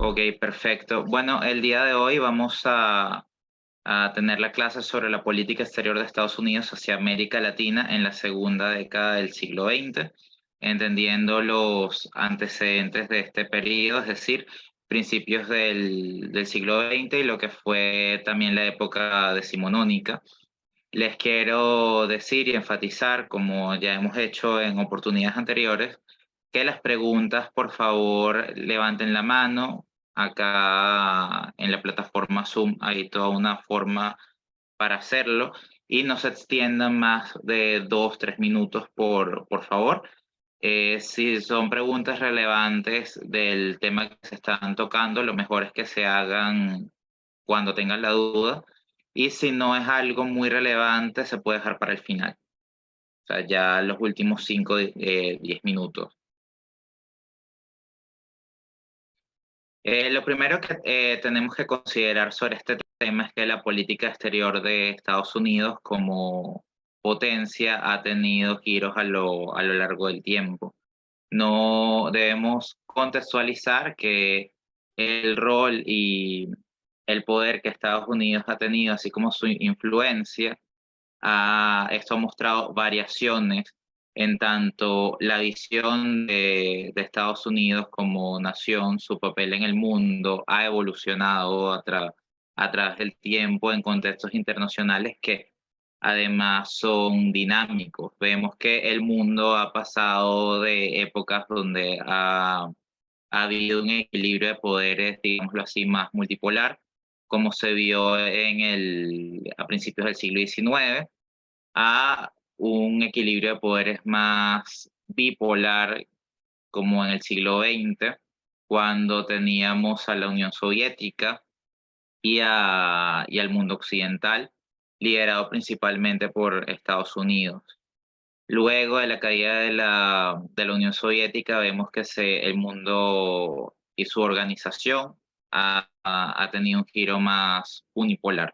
Ok, perfecto. Bueno, el día de hoy vamos a tener la clase sobre la política exterior de Estados Unidos hacia América Latina en la segunda década del siglo XX, entendiendo los antecedentes de este periodo, es decir, principios del siglo XX y lo que fue también la época decimonónica. Les quiero decir y enfatizar, como ya hemos hecho en oportunidades anteriores, que las preguntas, por favor, levanten la mano. Acá en la plataforma Zoom hay toda una forma para hacerlo y no se extiendan más de 2, 3 minutos, por favor. Si son preguntas relevantes del tema que se están tocando, lo mejor es que se hagan cuando tengan la duda. Y si no es algo muy relevante, se puede dejar para el final. O sea, ya los últimos 5, 10 minutos. Lo primero que tenemos que considerar sobre este tema es que la política exterior de Estados Unidos como potencia ha tenido giros a lo largo del tiempo. No debemos contextualizar que el rol y el poder que Estados Unidos ha tenido, así como su influencia, esto ha mostrado variaciones en tanto la visión de Estados Unidos como nación, su papel en el mundo ha evolucionado a través del tiempo en contextos internacionales que además son dinámicos. Vemos que el mundo ha pasado de épocas donde ha habido un equilibrio de poderes, digámoslo así, más multipolar, como se vio a principios del siglo XIX, a un equilibrio de poderes más bipolar, como en el siglo XX, cuando teníamos a la Unión Soviética y al mundo occidental, liderado principalmente por Estados Unidos. Luego de la caída de la Unión Soviética, vemos que el mundo y su organización ha tenido un giro más unipolar.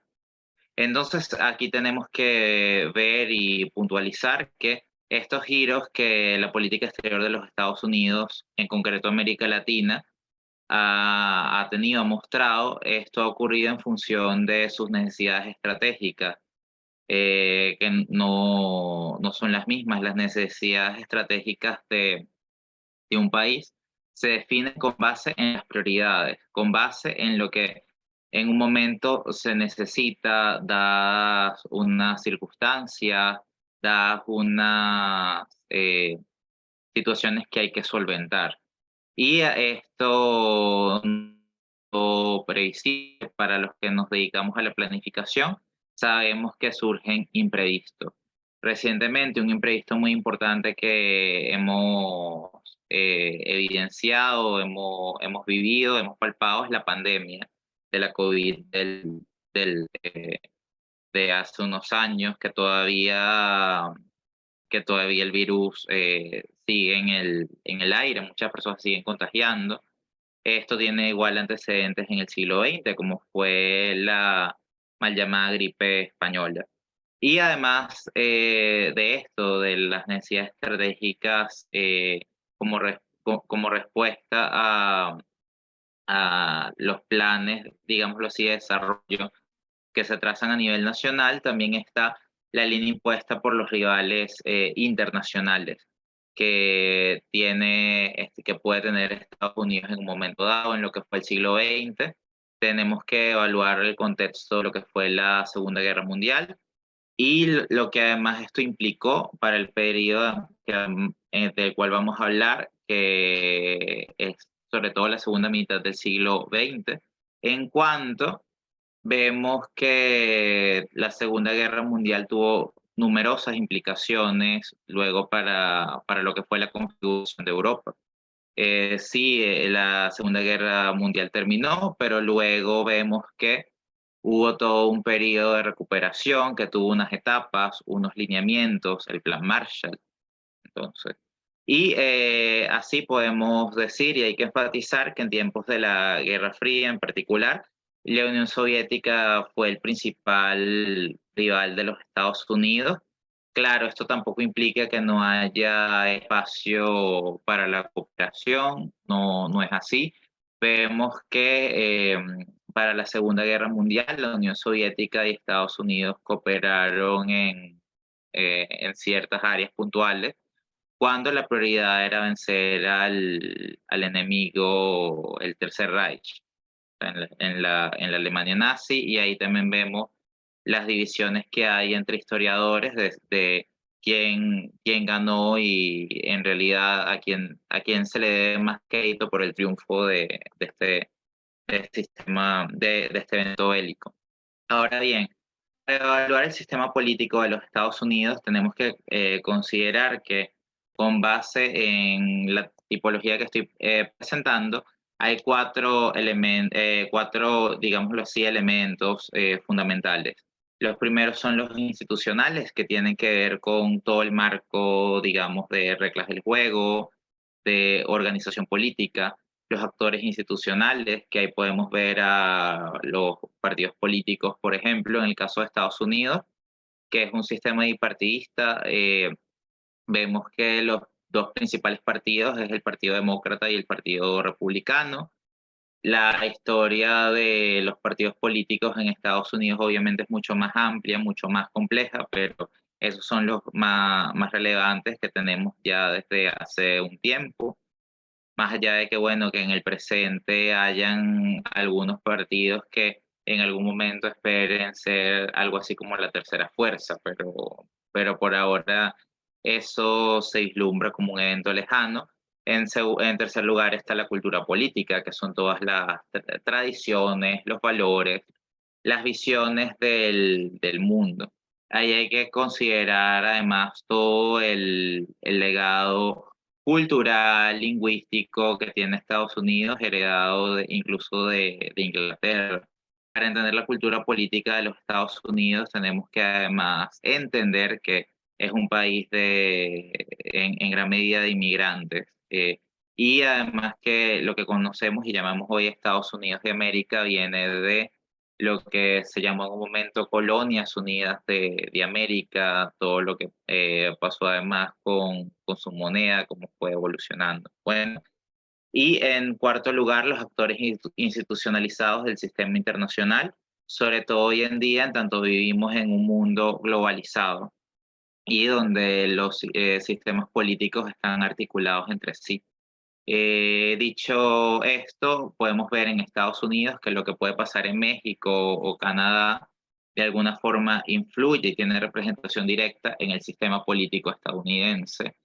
Entonces, aquí tenemos que ver y puntualizar que estos giros que la política exterior de los Estados Unidos, en concreto América Latina, ha tenido, ha mostrado, esto ha ocurrido en función de sus necesidades estratégicas, que no son las mismas. Las necesidades estratégicas de un país se definen con base en las prioridades, con base en lo que en un momento se necesita, dadas unas circunstancias, dadas unas situaciones que hay que solventar. Y a esto no previsible para los que nos dedicamos a la planificación, sabemos que surgen imprevistos. Recientemente, un imprevisto muy importante que hemos evidenciado, hemos vivido, hemos palpado es la pandemia de la COVID de hace unos años, que todavía el virus sigue en el aire, muchas personas siguen contagiando. Esto tiene igual antecedentes en el siglo XX, como fue la mal llamada gripe española. Y además de esto, de las necesidades estratégicas como respuesta a los planes, digámoslo así, de desarrollo que se trazan a nivel nacional, también está la línea impuesta por los rivales internacionales que puede tener Estados Unidos en un momento dado, en lo que fue el siglo XX. Tenemos que evaluar el contexto de lo que fue la Segunda Guerra Mundial y lo que además esto implicó para el periodo del cual vamos a hablar, que es sobre todo la segunda mitad del siglo XX, en cuanto vemos que la Segunda Guerra Mundial tuvo numerosas implicaciones luego para lo que fue la constitución de Europa. Sí, la Segunda Guerra Mundial terminó, pero luego vemos que hubo todo un periodo de recuperación que tuvo unas etapas, unos lineamientos, el Plan Marshall. Entonces, y así podemos decir, y hay que enfatizar, que en tiempos de la Guerra Fría en particular, la Unión Soviética fue el principal rival de los Estados Unidos. Claro, esto tampoco implica que no haya espacio para la cooperación, no es así. vemos que para la Segunda Guerra Mundial la Unión Soviética y Estados Unidos cooperaron en ciertas áreas puntuales, cuando la prioridad era vencer al enemigo, el Tercer Reich, en la Alemania nazi, y ahí también vemos las divisiones que hay entre historiadores de quién ganó y en realidad a quién se le debe más crédito por el triunfo de este sistema, de este evento bélico. Ahora bien, para evaluar el sistema político de los Estados Unidos, tenemos que considerar que con base en la tipología que estoy presentando, hay cuatro, digámoslo así, elementos fundamentales. Los primeros son los institucionales, que tienen que ver con todo el marco, digamos, de reglas del juego, de organización política. Los actores institucionales, que ahí podemos ver a los partidos políticos, por ejemplo, en el caso de Estados Unidos, que es un sistema bipartidista. Vemos que los dos principales partidos es el Partido Demócrata y el Partido Republicano. La historia de los partidos políticos en Estados Unidos obviamente es mucho más amplia, mucho más compleja, pero esos son los más relevantes que tenemos ya desde hace un tiempo. Más allá de que, bueno, que en el presente hayan algunos partidos que en algún momento esperen ser algo así como la tercera fuerza, pero por ahora eso se vislumbra como un evento lejano. En tercer lugar está la cultura política, que son todas las tradiciones, los valores, las visiones del mundo. Ahí hay que considerar además todo el legado cultural, lingüístico que tiene Estados Unidos, heredado incluso de Inglaterra. Para entender la cultura política de los Estados Unidos tenemos que además entender que es un país en gran medida de inmigrantes. Y además que lo que conocemos y llamamos hoy Estados Unidos de América viene de lo que se llamó en un momento Colonias Unidas de América, todo lo que pasó además con su moneda, cómo fue evolucionando. Bueno, y en cuarto lugar, los actores institucionalizados del sistema internacional, sobre todo hoy en día, en tanto vivimos en un mundo globalizado y donde los sistemas políticos están articulados entre sí. Dicho esto, podemos ver en Estados Unidos que lo que puede pasar en México o Canadá de alguna forma influye y tiene representación directa en el sistema político estadounidense.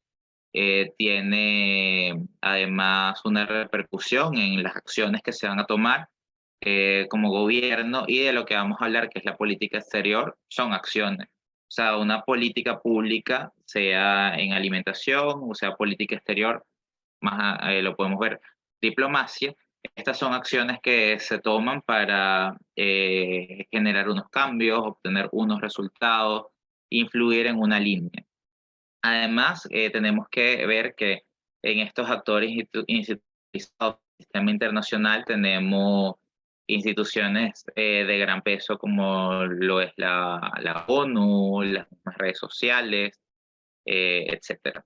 Tiene además una repercusión en las acciones que se van a tomar como gobierno, y de lo que vamos a hablar, que es la política exterior, son acciones. O sea, una política pública, sea en alimentación o sea política exterior, lo podemos ver, diplomacia. Estas son acciones que se toman para generar unos cambios, obtener unos resultados, influir en una línea. Además, tenemos que ver que en estos actores institucionalizados del sistema internacional tenemos instituciones de gran peso como lo es la ONU, las mismas redes sociales, etcétera.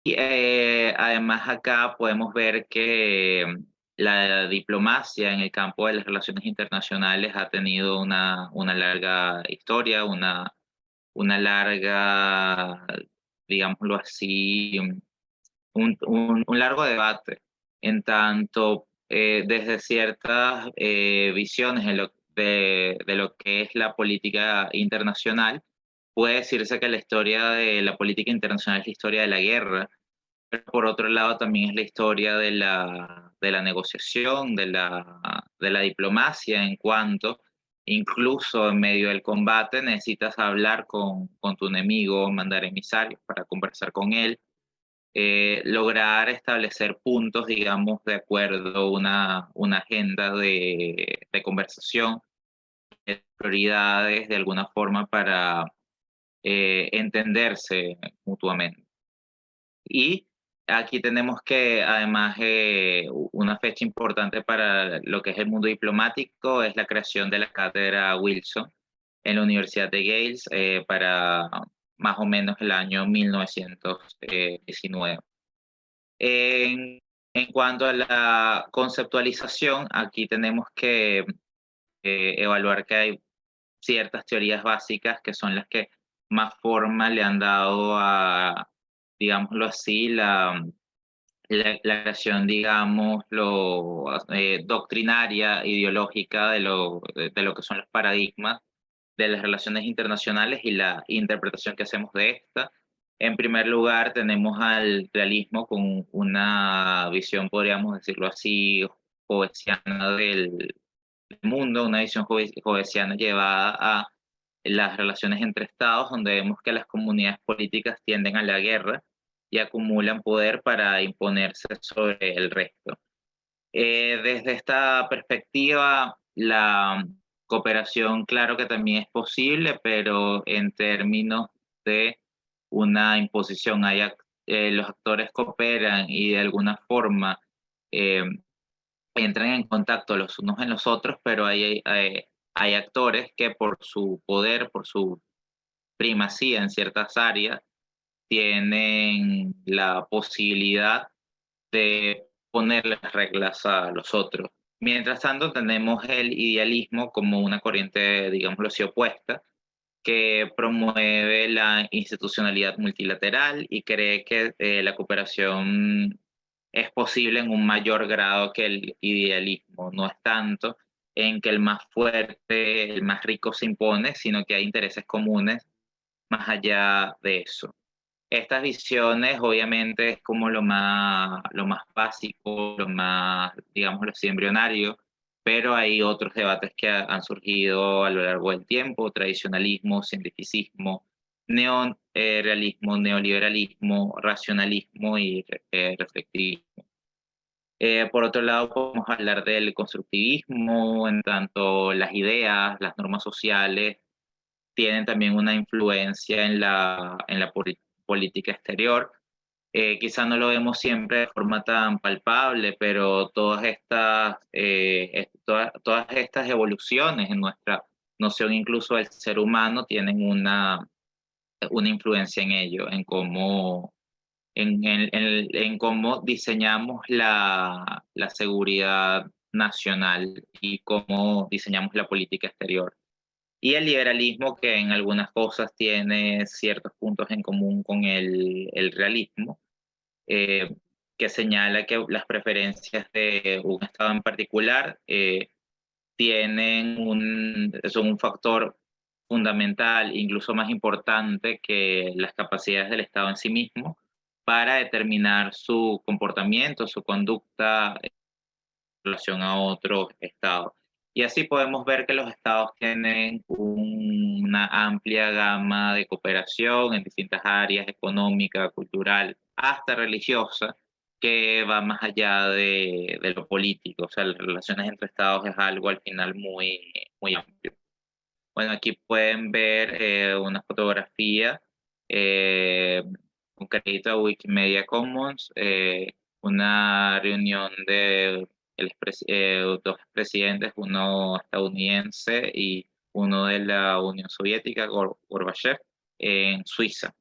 Y además acá podemos ver que la diplomacia en el campo de las relaciones internacionales ha tenido una larga historia, una larga, digámoslo así, un largo debate, en tanto desde ciertas visiones de lo que es la política internacional, puede decirse que la historia de la política internacional es la historia de la guerra, pero por otro lado también es la historia de la negociación, de la diplomacia, en cuanto incluso en medio del combate necesitas hablar con tu enemigo, mandar emisarios para conversar con él, lograr establecer puntos, digamos, de acuerdo, una agenda de conversación, de prioridades de alguna forma para entenderse mutuamente. Y aquí tenemos que, además, una fecha importante para lo que es el mundo diplomático es la creación de la cátedra Wilson en la Universidad de Yale para más o menos el año 1919. En cuanto a la conceptualización, aquí tenemos que evaluar que hay ciertas teorías básicas que son las que más forma le han dado a, digámoslo así, la creación, digamos, doctrinaria, ideológica de lo que son los paradigmas de las relaciones internacionales y la interpretación que hacemos de esta. En primer lugar, tenemos al realismo con una visión, podríamos decirlo así, hobbesiana del mundo, una visión hobbesiana llevada a las relaciones entre estados, donde vemos que las comunidades políticas tienden a la guerra y acumulan poder para imponerse sobre el resto. Desde esta perspectiva, la cooperación, claro que también es posible, pero en términos de una imposición, los actores cooperan y de alguna forma eh, entran en contacto los unos en los otros, pero hay actores que por su poder, por su primacía en ciertas áreas, tienen la posibilidad de ponerle reglas a los otros. Mientras tanto, tenemos el idealismo como una corriente, digámoslo así, opuesta, que promueve la institucionalidad multilateral y cree que la cooperación es posible en un mayor grado que el idealismo. No es tanto en que el más fuerte, el más rico se impone, sino que hay intereses comunes más allá de eso. Estas visiones obviamente es como lo más básico, lo más, digámoslo así, embrionario, pero hay otros debates que han surgido a lo largo del tiempo: tradicionalismo, cientificismo, neorealismo, neoliberalismo, racionalismo y reflectivismo. Por otro lado, podemos hablar del constructivismo, en tanto las ideas, las normas sociales tienen también una influencia en la política exterior. Quizá no lo vemos siempre de forma tan palpable, pero todas estas evoluciones en nuestra noción incluso del ser humano tienen una influencia en ello, en cómo diseñamos la seguridad nacional y cómo diseñamos la política exterior. Y el liberalismo, que en algunas cosas tiene ciertos puntos en común con el realismo, eh, que señala que las preferencias de un Estado en particular son un factor fundamental, incluso más importante que las capacidades del Estado en sí mismo, para determinar su comportamiento, su conducta relación a otros estados. Y así podemos ver que los estados tienen una amplia gama de cooperación en distintas áreas: económica, cultural, hasta religiosa, que va más allá de lo político. O sea, las relaciones entre estados es algo al final muy amplio. Bueno, aquí pueden ver una fotografía, eh, un crédito a Wikimedia Commons, una reunión de dos presidentes, uno estadounidense y uno de la Unión Soviética, Gorbachev, en Suiza,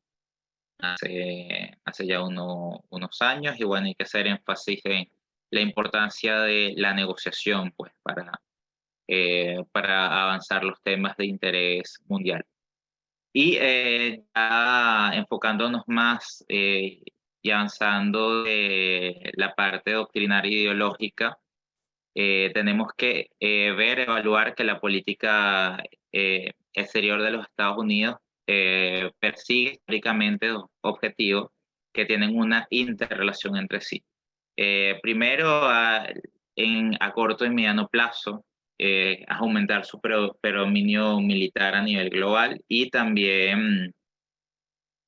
hace ya unos años. Y bueno, hay que hacer énfasis en la importancia de la negociación, pues, para avanzar los temas de interés mundial. Y ya enfocándonos más y avanzando de la parte doctrinaria e ideológica, tenemos que evaluar que la política exterior de los Estados Unidos persigue históricamente dos objetivos que tienen una interrelación entre sí. Primero, a corto y mediano plazo, aumentar su predominio militar a nivel global y también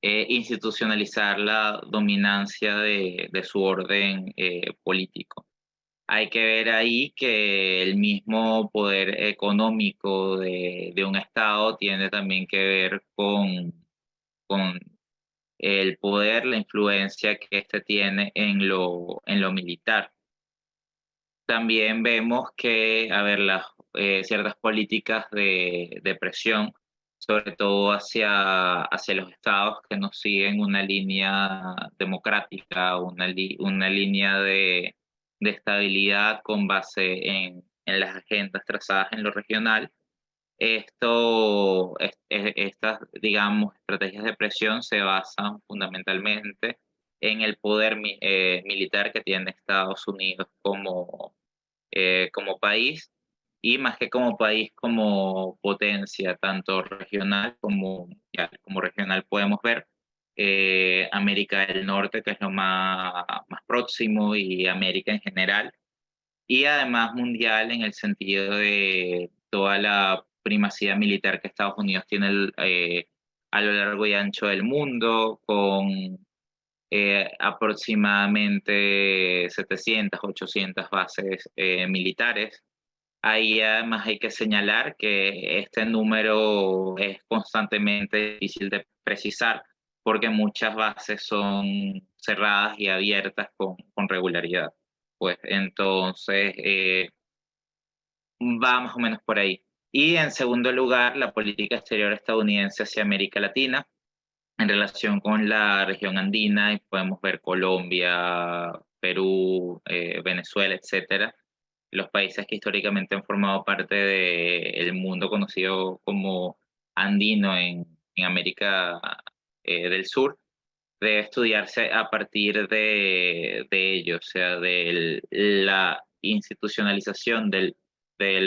institucionalizar la dominancia de su orden político. Hay que ver ahí que el mismo poder económico de un Estado tiene también que ver con el poder, la influencia que éste tiene en lo militar. También vemos que, a ver, ciertas políticas de presión sobre todo hacia los estados que no siguen una línea democrática, una línea de estabilidad con base en las agendas trazadas en lo regional. Estas, digamos, estrategias de presión se basan fundamentalmente en el poder militar que tiene Estados Unidos como país, y más que como país, como potencia, tanto regional como mundial. Como regional podemos ver América del Norte, que es lo más próximo, y América en general, y además mundial en el sentido de toda la primacía militar que Estados Unidos tiene a lo largo y ancho del mundo, con aproximadamente 700, 800 bases militares. Ahí además hay que señalar que este número es constantemente difícil de precisar, porque muchas bases son cerradas y abiertas con regularidad. Pues entonces va más o menos por ahí. Y en segundo lugar, la política exterior estadounidense hacia América Latina en relación con la región andina, y podemos ver Colombia, Perú, Venezuela, etcétera, los países que históricamente han formado parte del mundo conocido como andino en América del Sur, debe estudiarse a partir de ello, o sea, de la institucionalización del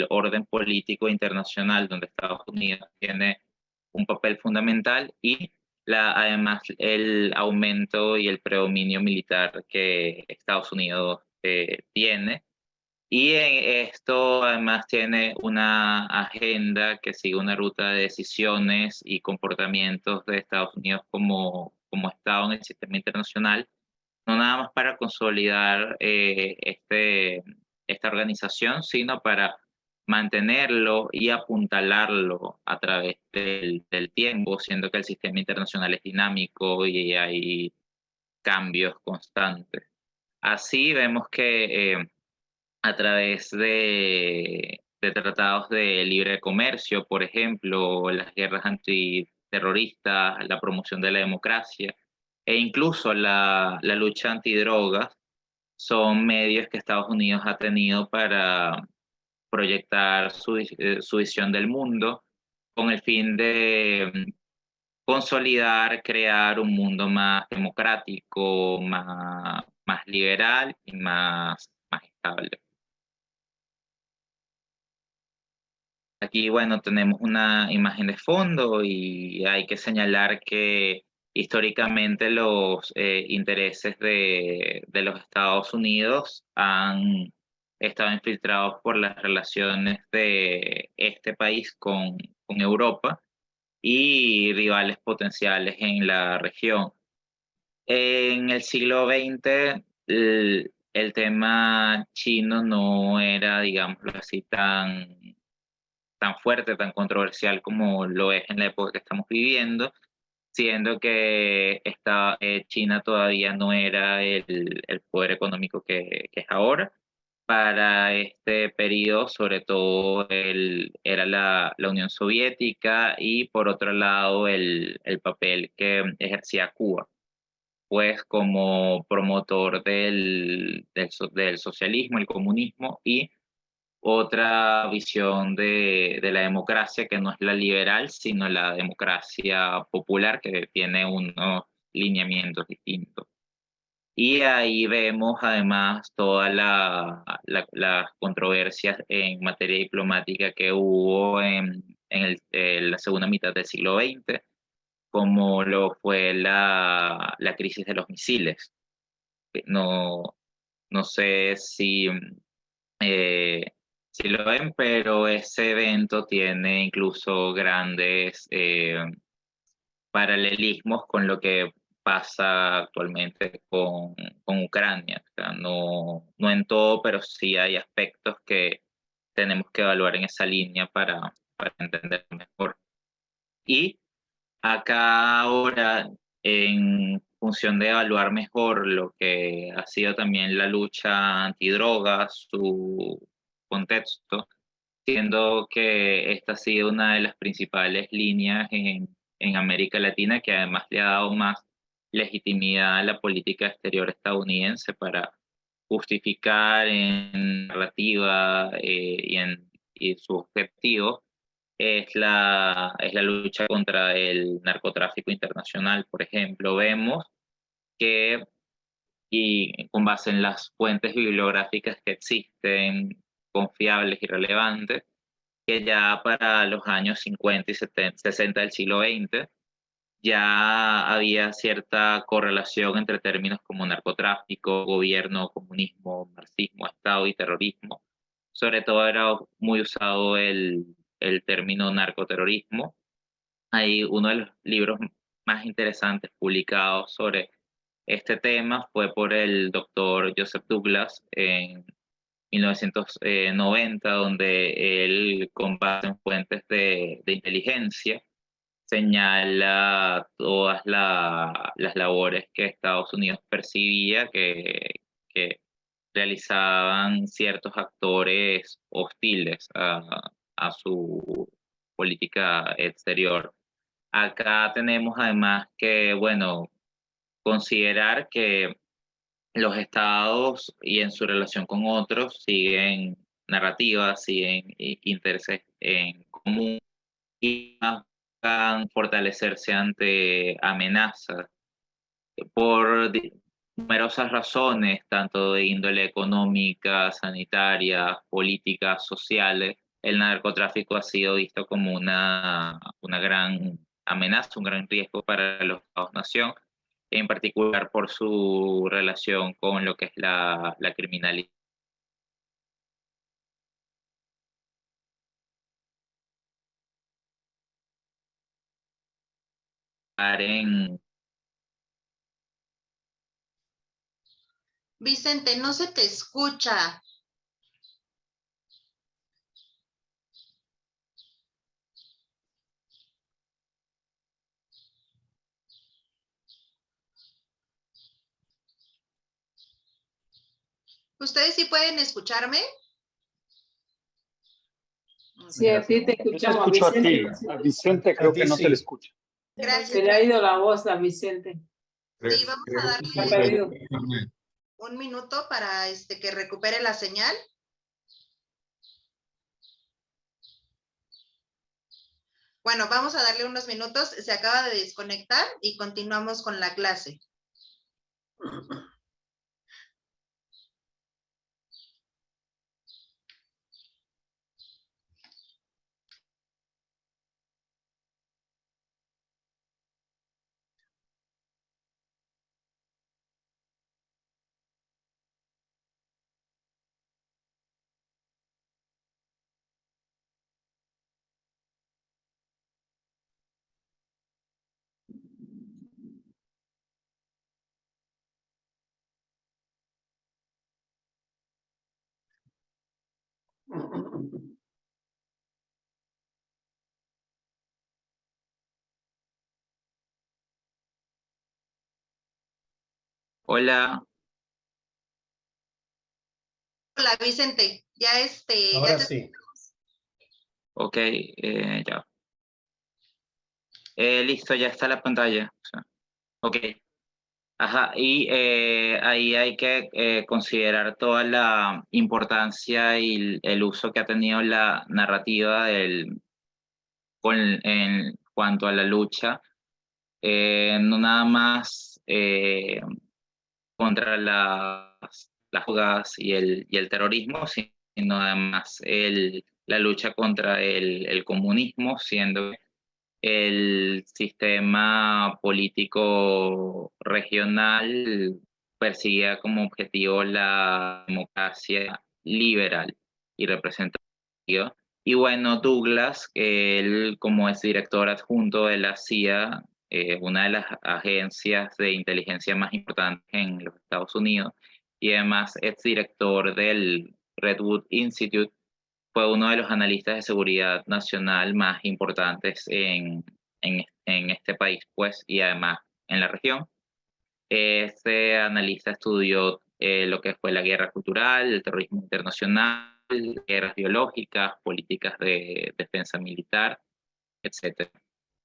orden político internacional, donde Estados Unidos tiene un papel fundamental, y además el aumento y el predominio militar que Estados Unidos tiene. Y esto además tiene una agenda que sigue una ruta de decisiones y comportamientos de Estados Unidos como Estado en el sistema internacional, no nada más para consolidar esta organización, sino para mantenerlo y apuntalarlo a través del tiempo, siendo que el sistema internacional es dinámico y hay cambios constantes. Así vemos que a través de tratados de libre comercio, por ejemplo, las guerras antiterroristas, la promoción de la democracia e incluso la lucha antidrogas, son medios que Estados Unidos ha tenido para proyectar su visión del mundo, con el fin de consolidar, crear un mundo más democrático, más liberal y más estable. Aquí, bueno, tenemos una imagen de fondo, y hay que señalar que históricamente los intereses de los Estados Unidos han estado infiltrados por las relaciones de este país con Europa y rivales potenciales en la región. En el siglo XX, el tema chino no era, digámoslo así, tan fuerte, tan controversial como lo es en la época que estamos viviendo, siendo que China todavía no era el poder económico que es ahora. Para este periodo, sobre todo, era la Unión Soviética, y por otro lado, el papel que ejercía Cuba, pues como promotor del socialismo, el comunismo, y otra visión de la democracia, que no es la liberal, sino la democracia popular, que tiene unos lineamientos distintos. Y ahí vemos además todas las controversias en materia diplomática que hubo en la segunda mitad del siglo XX, como lo fue la crisis de los misiles. No, no sé eh, si lo ven, pero ese evento tiene incluso grandes paralelismos con lo que pasa actualmente con Ucrania. O sea, no en todo, pero sí hay aspectos que tenemos que evaluar en esa línea para entender mejor. Y acá ahora, en función de evaluar mejor lo que ha sido también la lucha antidrogas, su contexto, siendo que esta ha sido una de las principales líneas en América Latina, que además le ha dado más legitimidad a la política exterior estadounidense para justificar en narrativa y su objetivo es la lucha contra el narcotráfico internacional. Por ejemplo, vemos que, y con base en las fuentes bibliográficas que existen, confiables y relevantes, que ya para los años 50 y 70, 60 del siglo XX ya había cierta correlación entre términos como narcotráfico, gobierno, comunismo, marxismo, Estado y terrorismo. Sobre todo era muy usado el término narcoterrorismo. Hay uno de los libros más interesantes publicados sobre este tema fue por el doctor Joseph Douglas en 1990, donde él, con base en fuentes de inteligencia, señala todas las labores que Estados Unidos percibía que realizaban ciertos actores hostiles a su política exterior. Acá tenemos además que, bueno, considerar que los estados y en su relación con otros siguen narrativas, siguen intereses en común y buscan fortalecerse ante amenazas por numerosas razones, tanto de índole económica, sanitaria, políticas, sociales. El narcotráfico ha sido visto como una gran amenaza, un gran riesgo para los Estados-nación, en particular por su relación con lo que es la criminalidad en... Vicente, no se te escucha. ¿Ustedes sí pueden escucharme? Sí, a ti te escuchamos. Yo te escucho a ti. A Vicente creo que no se le escucha. Gracias. Se le ha ido la voz a Vicente. Sí, vamos a Se ha darle perdido. un minuto para que recupere la señal. Bueno, vamos a darle unos minutos. Se acaba de desconectar y continuamos con la clase. Hola, Hola, Vicente. Ya Ahora ya sí. ok, ya. Listo, ya está la pantalla. Ok. Ajá, y ahí hay que considerar toda la importancia y el uso que ha tenido la narrativa en cuanto a la lucha, no nada más contra las drogas y el terrorismo, sino además la lucha contra el comunismo, siendo el sistema político regional perseguía como objetivo la democracia liberal y representativa. Y bueno, Douglas, él como es director adjunto de la CIA, una de las agencias de inteligencia más importantes en los Estados Unidos, y además es director del Redwood Institute, fue uno de los analistas de seguridad nacional más importantes en este país, pues, y además en la región. Este analista estudió lo que fue la guerra cultural, el terrorismo internacional, guerras biológicas, políticas de defensa militar, etc.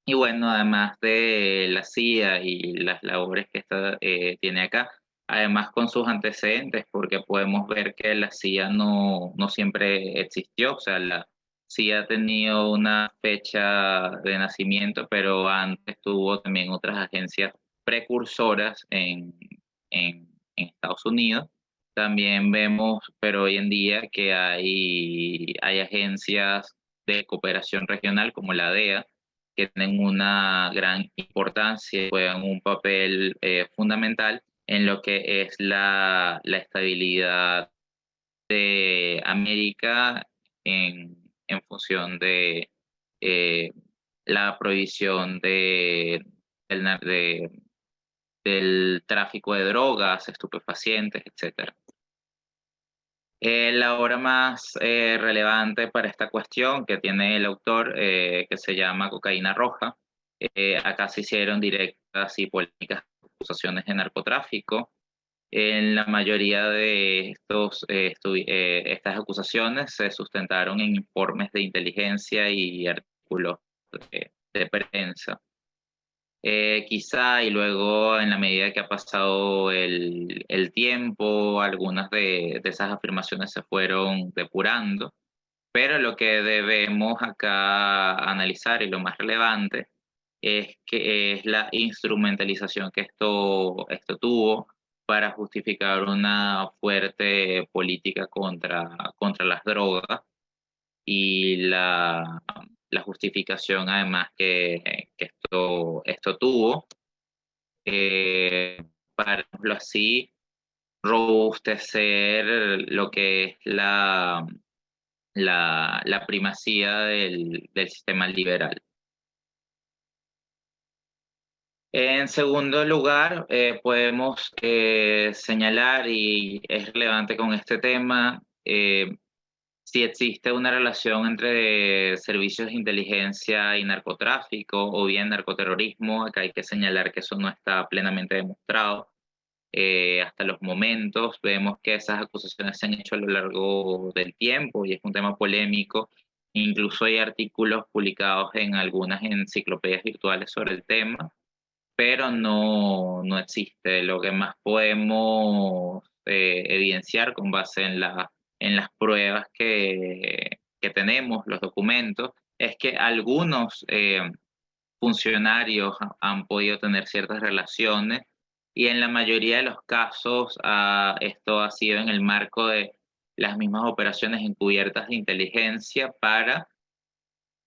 Y bueno, además de la CIA y las labores que esta tiene acá, además con sus antecedentes, porque podemos ver que la CIA no siempre existió, o sea, la CIA ha tenido una fecha de nacimiento, pero antes tuvo también otras agencias precursoras en Estados Unidos. También vemos, pero hoy en día, que hay agencias de cooperación regional como la DEA, que tienen una gran importancia y juegan un papel fundamental en lo que es la estabilidad de América en función de eh, la prohibición del tráfico de drogas, estupefacientes, etc. La obra más relevante para esta cuestión que tiene el autor, que se llama Cocaína Roja, acá se hicieron directas y polémicas acusaciones de narcotráfico. En la mayoría de estas acusaciones se sustentaron en informes de inteligencia y artículos de prensa. Quizá, y luego en la medida que ha pasado el tiempo, algunas de esas afirmaciones se fueron depurando, pero lo que debemos acá analizar y lo más relevante es que es la instrumentalización que esto tuvo para justificar una fuerte política contra las drogas y la justificación además que esto tuvo para, por ejemplo, así, robustecer lo que es la primacía del sistema liberal. En segundo lugar, podemos señalar, y es relevante con este tema, si existe una relación entre servicios de inteligencia y narcotráfico o bien narcoterrorismo. Acá hay que señalar que eso no está plenamente demostrado. Hasta los momentos vemos que esas acusaciones se han hecho a lo largo del tiempo y es un tema polémico. Incluso hay artículos publicados en algunas enciclopedias virtuales sobre el tema, pero no existe. Lo que más podemos evidenciar con base en las pruebas que tenemos, los documentos, es que algunos funcionarios han podido tener ciertas relaciones y en la mayoría de los casos esto ha sido en el marco de las mismas operaciones encubiertas de inteligencia para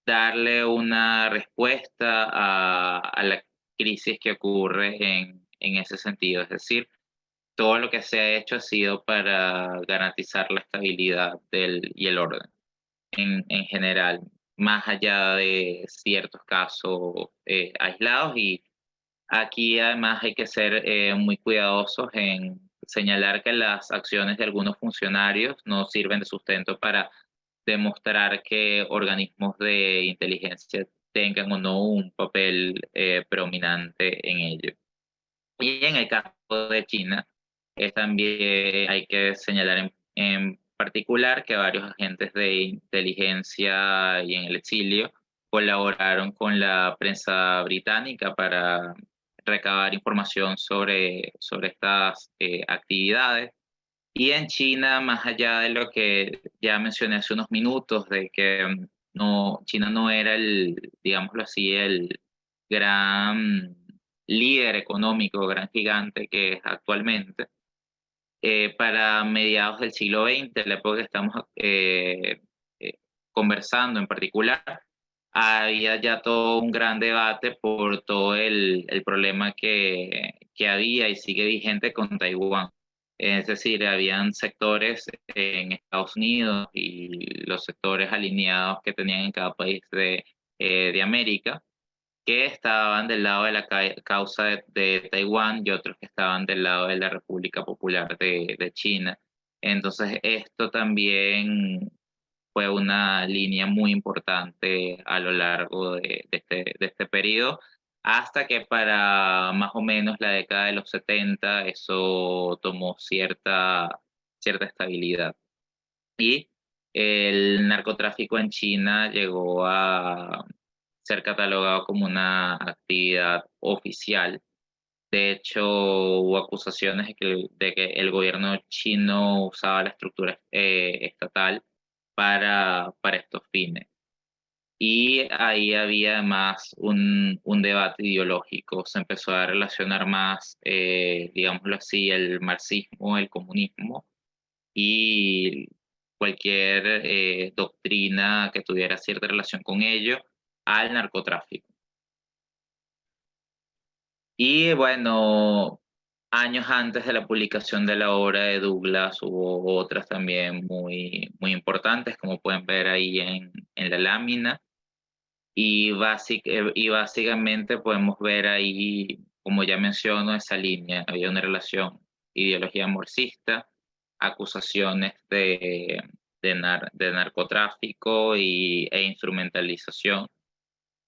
darle una respuesta a la crisis que ocurre en ese sentido. Es decir, todo lo que se ha hecho ha sido para garantizar la estabilidad y el orden en general, más allá de ciertos casos aislados. Y aquí además hay que ser muy cuidadosos en señalar que las acciones de algunos funcionarios no sirven de sustento para demostrar que organismos de inteligencia tengan o no un papel predominante en ello. Y en el caso de China, también hay que señalar en particular que varios agentes de inteligencia y en el exilio colaboraron con la prensa británica para recabar información sobre estas actividades. Y en China, más allá de lo que ya mencioné hace unos minutos, de que China no era digámoslo así, el gran líder económico, gran gigante que es actualmente, para mediados del siglo XX, la época que estamos eh, conversando en particular, había ya todo un gran debate por todo el problema que había y sigue vigente con Taiwán. Es decir, habían sectores en Estados Unidos y los sectores alineados que tenían en cada país de América, que estaban del lado de la causa de Taiwán y otros que estaban del lado de la República Popular de China. Entonces, esto también fue una línea muy importante a lo largo de este periodo, hasta que para más o menos la década de los 70 eso tomó cierta estabilidad. Y el narcotráfico en China llegó a ser catalogado como una actividad oficial. De hecho, hubo acusaciones de que el gobierno chino usaba la estructura estatal para estos fines. Y ahí había además un debate ideológico. Se empezó a relacionar más, digámoslo así, el marxismo, el comunismo y cualquier doctrina que tuviera cierta relación con ello al narcotráfico. Y bueno, años antes de la publicación de la obra de Douglas hubo otras también muy importantes, como pueden ver ahí en la lámina. Y básicamente podemos ver ahí, como ya menciono, esa línea. Había una relación ideología marxista, acusaciones de narcotráfico e instrumentalización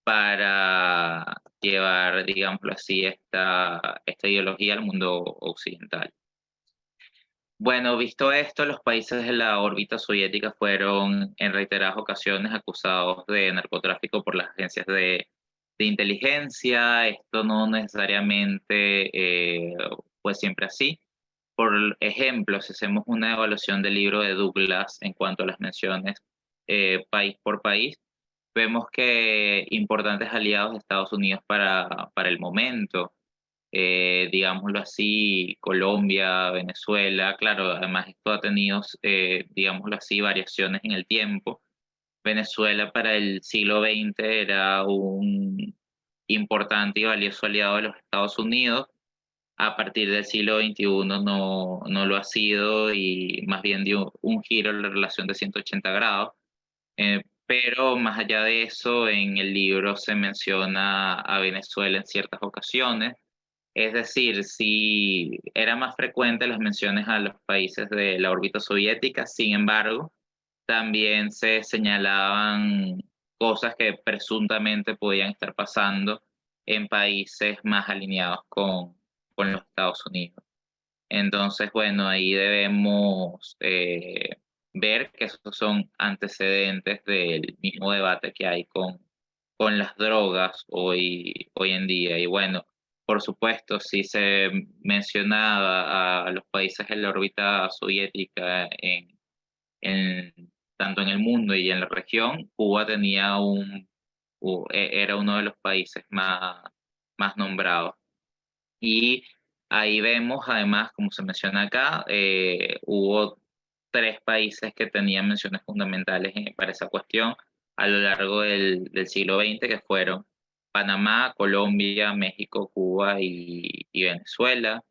para llevar, digámoslo así, esta ideología al mundo occidental. Bueno, visto esto, los países de la órbita soviética fueron en reiteradas ocasiones acusados de narcotráfico por las agencias de inteligencia. Esto no necesariamente fue siempre así. Por ejemplo, si hacemos una evaluación del libro de Douglas en cuanto a las menciones país por país, vemos que importantes aliados de Estados Unidos para el momento, digámoslo así, Colombia, Venezuela, claro, además esto ha tenido, digámoslo así, variaciones en el tiempo. Venezuela para el siglo XX era un importante y valioso aliado de los Estados Unidos. A partir del siglo XXI no lo ha sido y más bien dio un giro en la relación de 180 grados. Pero más allá de eso, en el libro se menciona a Venezuela en ciertas ocasiones. Es decir, si era más frecuente las menciones a los países de la órbita soviética, sin embargo, también se señalaban cosas que presuntamente podían estar pasando en países más alineados con los Estados Unidos. Entonces, bueno, ahí debemos ver que esos son antecedentes del mismo debate que hay con las drogas hoy en día. Y bueno, por supuesto, si se mencionaba a los países en la órbita soviética en, tanto en el mundo y en la región, Cuba tenía era uno de los países más nombrados. Y ahí vemos, además, como se menciona acá, hubo 3 países que tenían menciones fundamentales para esa cuestión a lo largo del siglo XX, que fueron Panamá, Colombia, México, Cuba y Venezuela.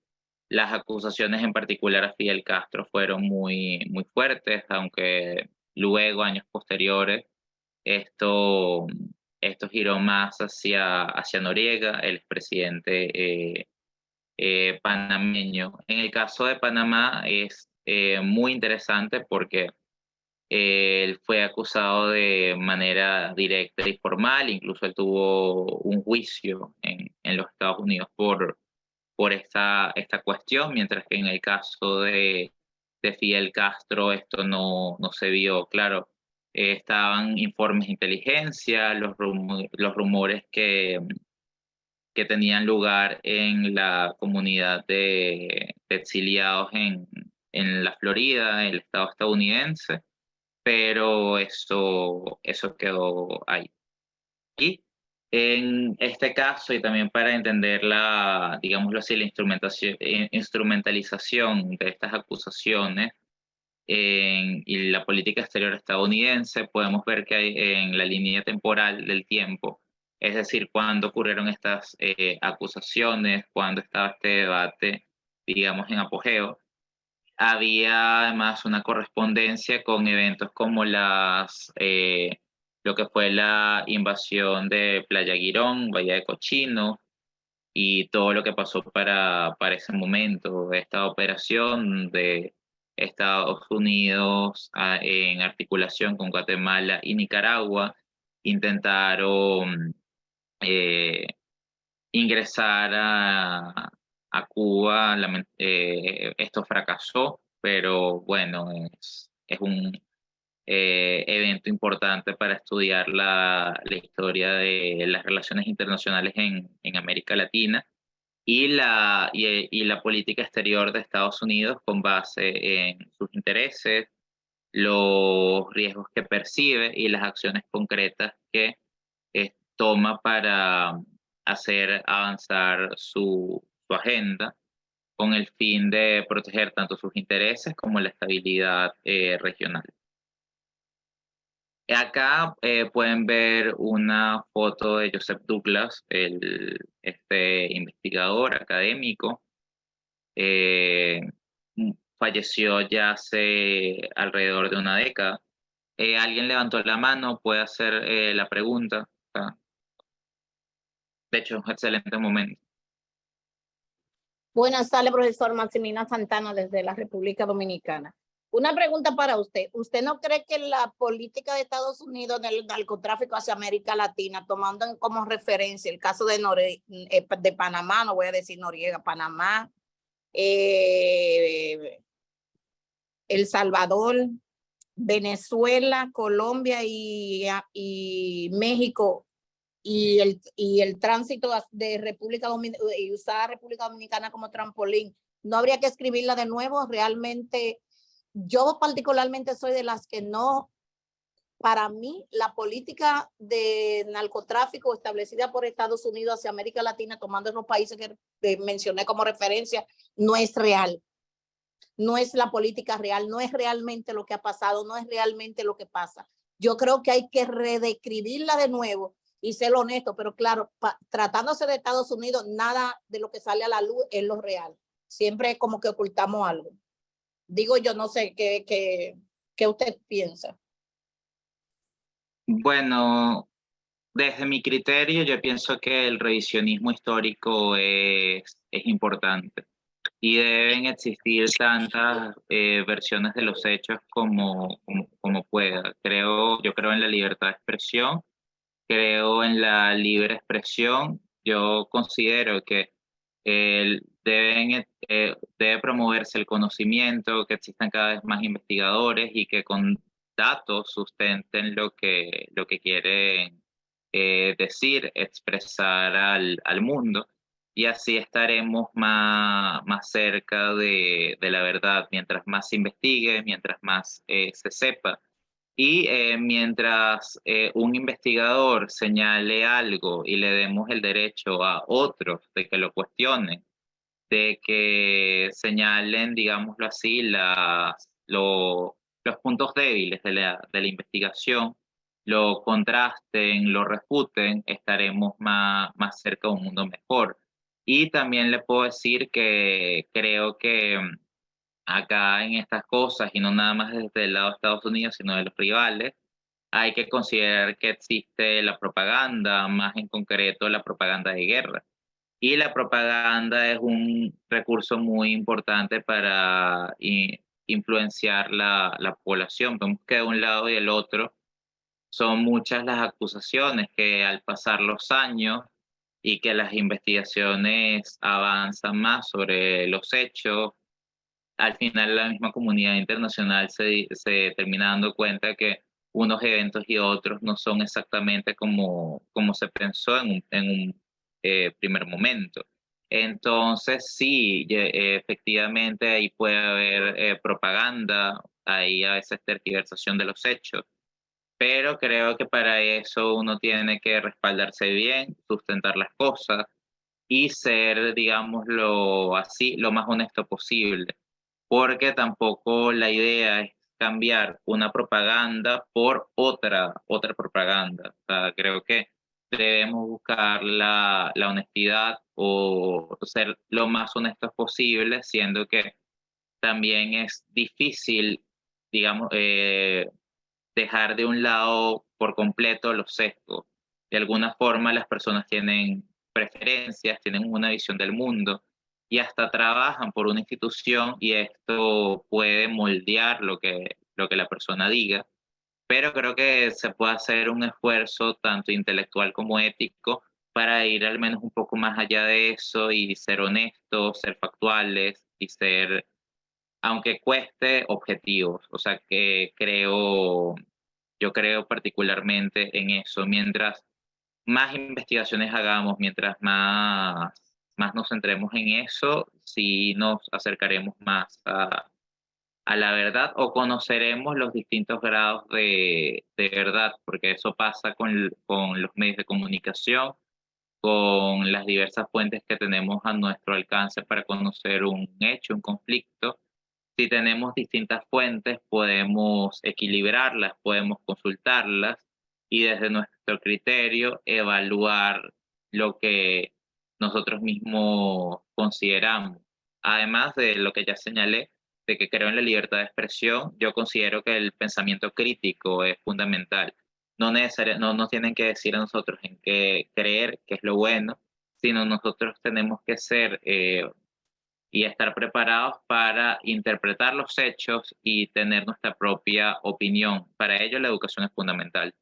Las acusaciones en particular a Fidel Castro fueron muy fuertes, aunque luego, años posteriores, esto, esto giró más hacia Noriega, el expresidente panameño. En el caso de Panamá es muy interesante porque él fue acusado de manera directa y formal, incluso él tuvo un juicio en los Estados Unidos por esta cuestión, mientras que en el caso de Fidel Castro esto no se vio. Claro, estaban informes de inteligencia, los rumores que tenían lugar en la comunidad de exiliados en la Florida, el estado estadounidense, pero eso quedó ahí. Y en este caso, y también para entender digámoslo así, la instrumentalización de estas acusaciones y la política exterior estadounidense, podemos ver que hay en la línea temporal del tiempo, es decir, cuando ocurrieron estas acusaciones, cuando estaba este debate, digamos, en apogeo, había además una correspondencia con eventos como lo que fue la invasión de Playa Girón, Bahía de Cochino, y todo lo que pasó para ese momento, esta operación de Estados Unidos en articulación con Guatemala y Nicaragua, intentaron eh, ingresar a Cuba. Esto fracasó, pero bueno, es evento importante para estudiar la historia de las relaciones internacionales en América Latina y la política exterior de Estados Unidos con base en sus intereses, los riesgos que percibe y las acciones concretas que toma para hacer avanzar su agenda con el fin de proteger tanto sus intereses como la estabilidad regional. Acá pueden ver una foto de Joseph Douglas, este investigador académico. Falleció ya hace alrededor de una década. Alguien levantó la mano, puede hacer la pregunta. De hecho, es un excelente momento. Buenas tardes, profesor Maximina Santana, desde la República Dominicana. Una pregunta para usted. ¿Usted no cree que la política de Estados Unidos del narcotráfico hacia América Latina, tomando como referencia el caso de Panamá, no voy a decir Noriega, Panamá, El Salvador, Venezuela, Colombia y México, y el tránsito de República Dominicana y usar República Dominicana como trampolín, no habría que escribirla de nuevo? Realmente, yo particularmente soy de las que no, para mí, la política de narcotráfico establecida por Estados Unidos hacia América Latina, tomando los países que mencioné como referencia, no es real. No es la política real, no es realmente lo que ha pasado, no es realmente lo que pasa. Yo creo que hay que redescribirla de nuevo y ser honesto, pero claro, tratándose de Estados Unidos, nada de lo que sale a la luz es lo real. Siempre es como que ocultamos algo. Digo yo, no sé qué usted piensa. Bueno, desde mi criterio, yo pienso que el revisionismo histórico es importante y deben existir tantas versiones de los hechos como pueda. Yo creo en la libertad de expresión, creo en la libre expresión. Yo considero que debe promoverse el conocimiento, que existan cada vez más investigadores y que con datos sustenten lo que quieren decir, expresar al mundo, y así estaremos más cerca de la verdad. Mientras más se investigue, mientras más se sepa, y mientras un investigador señale algo y le demos el derecho a otros de que lo cuestionen, de que señalen, digámoslo así, los puntos débiles de la investigación, lo contrasten, lo refuten, estaremos más cerca de un mundo mejor. Y también le puedo decir que creo que acá en estas cosas, y no nada más desde el lado de Estados Unidos, sino de los rivales, hay que considerar que existe la propaganda, más en concreto la propaganda de guerra. Y la propaganda es un recurso muy importante para influenciar la población. Vemos que de un lado y del otro son muchas las acusaciones que al pasar los años y que las investigaciones avanzan más sobre los hechos, al final la misma comunidad internacional se termina dando cuenta que unos eventos y otros no son exactamente como se pensó en un primer momento. Entonces, sí, efectivamente ahí puede haber propaganda, hay a veces tergiversación de los hechos, pero creo que para eso uno tiene que respaldarse bien, sustentar las cosas y ser, digámoslo así, lo más honesto posible, porque tampoco la idea es cambiar una propaganda por otra propaganda. O sea, creo que debemos buscar la honestidad o ser lo más honestos posible, siendo que también es difícil, digamos, dejar de un lado por completo los sesgos. De alguna forma las personas tienen preferencias, tienen una visión del mundo y hasta trabajan por una institución, y esto puede moldear lo que la persona diga, pero creo que se puede hacer un esfuerzo tanto intelectual como ético para ir al menos un poco más allá de eso y ser honestos, ser factuales y ser aunque cueste, objetivos. O sea, que yo creo particularmente en eso. Mientras más investigaciones hagamos, mientras más nos centremos en eso, sí nos acercaremos más a la verdad o conoceremos los distintos grados de verdad, porque eso pasa con los medios de comunicación, con las diversas fuentes que tenemos a nuestro alcance para conocer un hecho, un conflicto. Si tenemos distintas fuentes, podemos equilibrarlas, podemos consultarlas y desde nuestro criterio evaluar lo que nosotros mismos consideramos. Además de lo que ya señalé, de que creo en la libertad de expresión, yo considero que el pensamiento crítico es fundamental. No nos tienen que decir a nosotros en qué creer, qué es lo bueno, sino nosotros tenemos que ser y estar preparados para interpretar los hechos y tener nuestra propia opinión. Para ello, la educación es fundamental.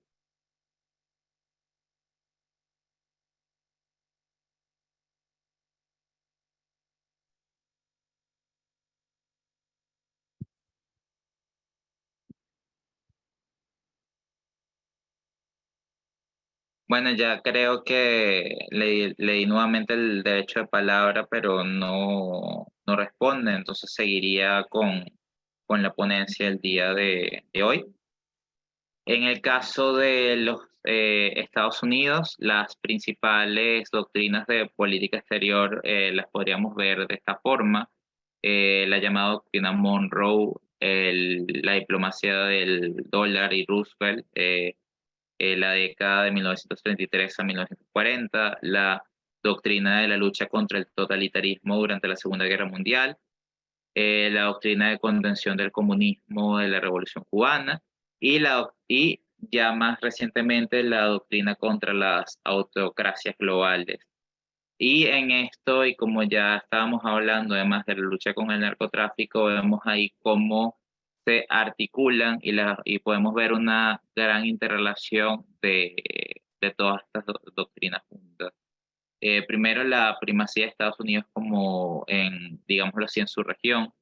Bueno, ya creo que leí nuevamente el derecho de palabra, pero no responde, entonces seguiría con la ponencia del día de hoy. En el caso de los Estados Unidos, las principales doctrinas de política exterior las podríamos ver de esta forma. La llamada doctrina Monroe, la diplomacia del dólar y Roosevelt, la década de 1933 a 1940, la doctrina de la lucha contra el totalitarismo durante la Segunda Guerra Mundial, la doctrina de contención del comunismo de la Revolución Cubana y ya más recientemente la doctrina contra las autocracias globales. Y en esto, y como ya estábamos hablando, además de la lucha con el narcotráfico, vemos ahí cómo se articulan y podemos ver una gran interrelación de todas estas doctrinas juntas. Primero, la primacía de Estados Unidos como digámoslo así, en su región,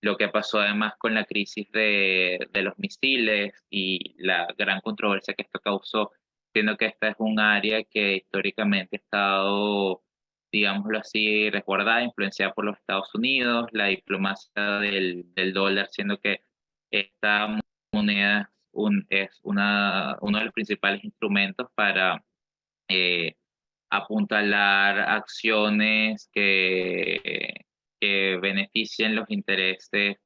lo que pasó además con la crisis de los misiles y la gran controversia que esto causó, siendo que esta es un área que históricamente ha estado, digámoslo así, resguardada, influenciada por los Estados Unidos, la diplomacia del dólar, siendo que esta moneda es uno de los principales instrumentos para apuntalar acciones que beneficien los intereses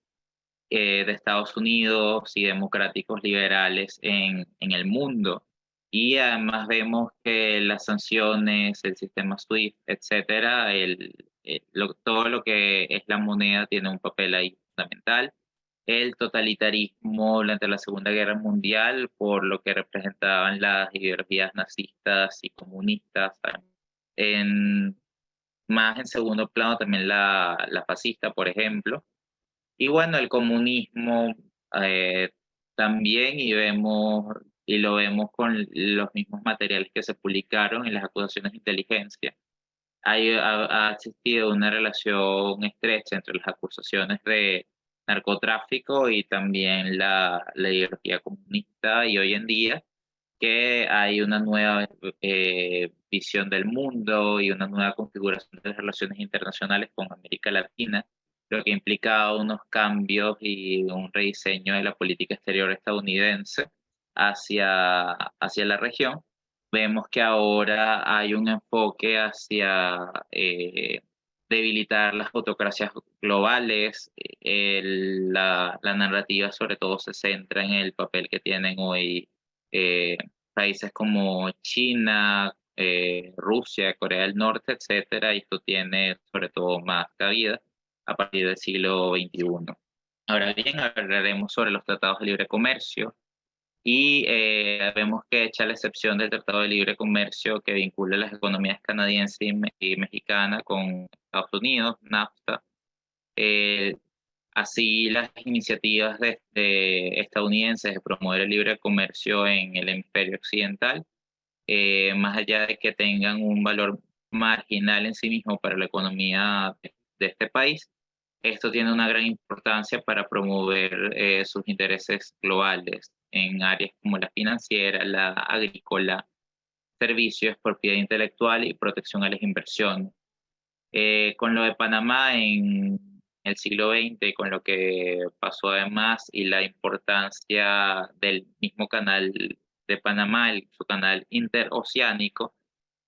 de Estados Unidos y democráticos liberales en el mundo. Y además vemos que las sanciones, el sistema SWIFT, etcétera, todo lo que es la moneda tiene un papel ahí fundamental. El totalitarismo durante la Segunda Guerra Mundial, por lo que representaban las ideologías nazistas y comunistas. Más en segundo plano también la fascista, por ejemplo. Y bueno, el comunismo también, y lo vemos con los mismos materiales que se publicaron en las acusaciones de inteligencia. Ha existido una relación estrecha entre las acusaciones de narcotráfico y también la ideología comunista, y hoy en día que hay una nueva visión del mundo y una nueva configuración de las relaciones internacionales con América Latina, lo que implica unos cambios y un rediseño de la política exterior estadounidense hacia la región. Vemos que ahora hay un enfoque hacia debilitar las autocracias globales. La narrativa sobre todo se centra en el papel que tienen hoy países como China, Rusia, Corea del Norte, etcétera, y esto tiene sobre todo más cabida a partir del siglo XXI. Ahora bien, hablaremos sobre los tratados de libre comercio y vemos que hecha la excepción del Tratado de Libre Comercio que vincula las economías canadiense y mexicana con Estados Unidos, NAFTA. Así las iniciativas de estadounidenses de promover el libre comercio en el hemisferio occidental, más allá de que tengan un valor marginal en sí mismo para la economía de este país, esto tiene una gran importancia para promover sus intereses globales en áreas como la financiera, la agrícola, servicios, propiedad intelectual y protección a las inversiones. Con lo de Panamá en el siglo XX, con lo que pasó además y la importancia del mismo canal de Panamá, su canal interoceánico,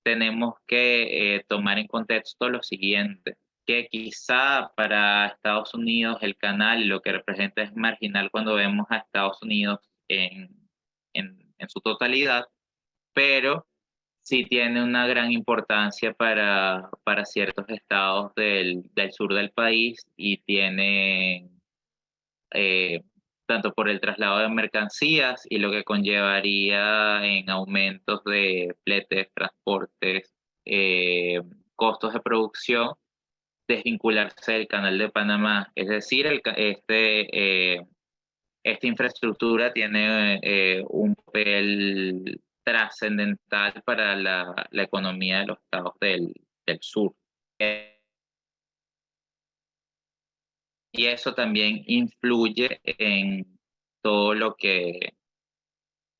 tenemos que tomar en contexto lo siguiente, que quizá para Estados Unidos el canal lo que representa es marginal cuando vemos a Estados Unidos en su totalidad, pero sí tiene una gran importancia para ciertos estados del sur del país y tiene, tanto por el traslado de mercancías y lo que conllevaría en aumentos de fletes, transportes, costos de producción, desvincularse del Canal de Panamá. Es decir, esta infraestructura tiene un papel trascendental para la economía de los estados del sur. Y eso también influye en todo lo que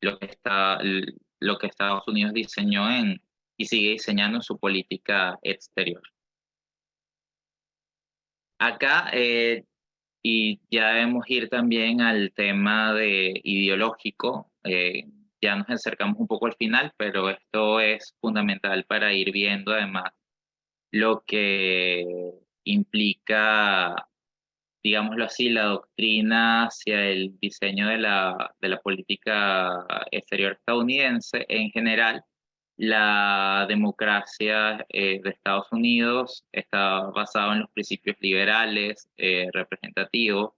Estados Unidos diseñó y sigue diseñando en su política exterior. Acá, y ya debemos ir también al tema ideológico. Ya nos acercamos un poco al final, pero esto es fundamental para ir viendo además lo que implica, digámoslo así, la doctrina hacia el diseño de la política exterior estadounidense. En general, la democracia de Estados Unidos está basada en los principios liberales, representativos,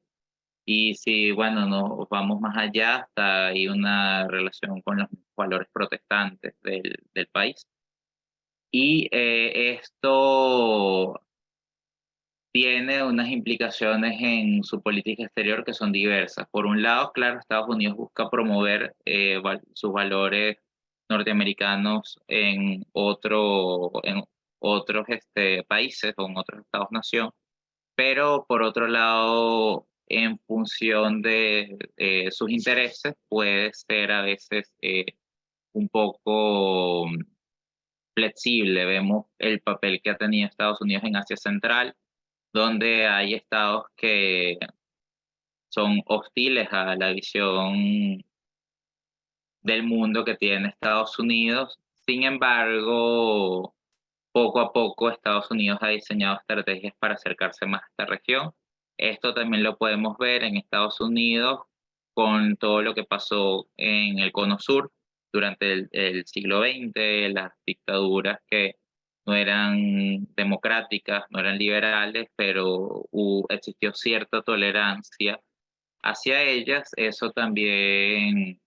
y si, bueno, nos vamos más allá, hasta hay una relación con los valores protestantes del país. Y esto tiene unas implicaciones en su política exterior que son diversas. Por un lado, claro, Estados Unidos busca promover sus valores norteamericanos en otros países o en otros estados-nación, pero por otro lado, en función de sus intereses, puede ser a veces un poco flexible. Vemos el papel que ha tenido Estados Unidos en Asia Central, donde hay estados que son hostiles a la visión del mundo que tiene Estados Unidos. Sin embargo, poco a poco Estados Unidos ha diseñado estrategias para acercarse más a esta región. Esto también lo podemos ver en Estados Unidos con todo lo que pasó en el Cono Sur durante el siglo XX, las dictaduras que no eran democráticas, no eran liberales, pero existió cierta tolerancia hacia ellas. Eso también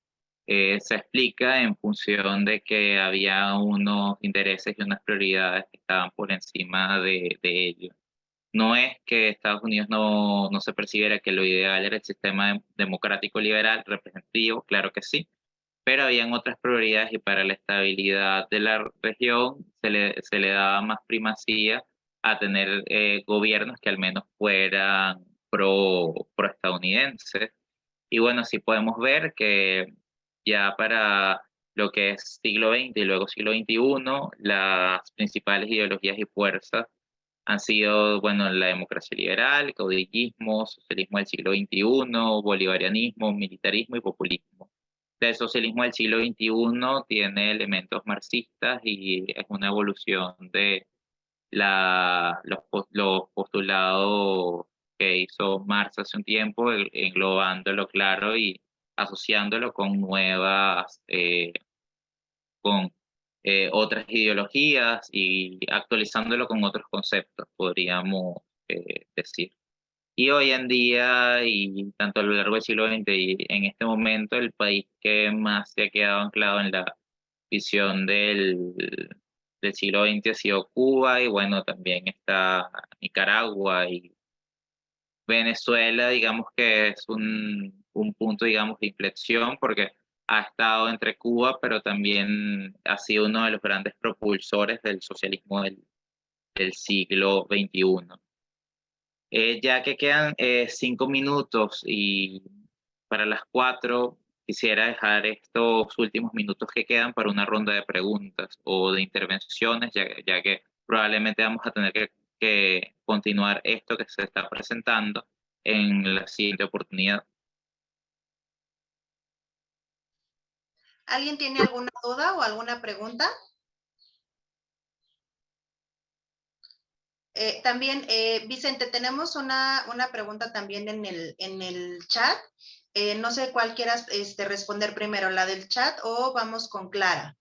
se explica en función de que había unos intereses y unas prioridades que estaban por encima de ellos. No es que Estados Unidos no se percibiera que lo ideal era el sistema democrático liberal representativo, claro que sí, pero habían otras prioridades y para la estabilidad de la región se le daba más primacía a tener gobiernos que al menos fueran pro-estadounidenses. Y bueno, sí podemos ver que ya para lo que es siglo XX y luego siglo XXI, las principales ideologías y fuerzas han sido, bueno, la democracia liberal, caudillismo, socialismo del siglo XXI, bolivarianismo, militarismo y populismo. El socialismo del siglo XXI tiene elementos marxistas y es una evolución de los postulados que hizo Marx hace un tiempo, englobándolo, claro, y asociándolo con otras ideologías y actualizándolo con otros conceptos, podríamos decir. Y hoy en día, y tanto a lo largo del siglo XX y en este momento, el país que más se ha quedado anclado en la visión del siglo XX ha sido Cuba, y bueno, también está Nicaragua y Venezuela. Digamos que es un punto, digamos, de inflexión, porque ha estado entre Cuba, pero también ha sido uno de los grandes propulsores del socialismo del siglo XXI. Ya que quedan 5 minutos y para las 4 quisiera dejar estos últimos minutos que quedan para una ronda de preguntas o de intervenciones, ya que probablemente vamos a tener que continuar esto que se está presentando en la siguiente oportunidad. ¿Alguien tiene alguna duda o alguna pregunta? También, Vicente, tenemos una pregunta también en el chat. No sé cuál quieras responder primero, la del chat o vamos con Clara.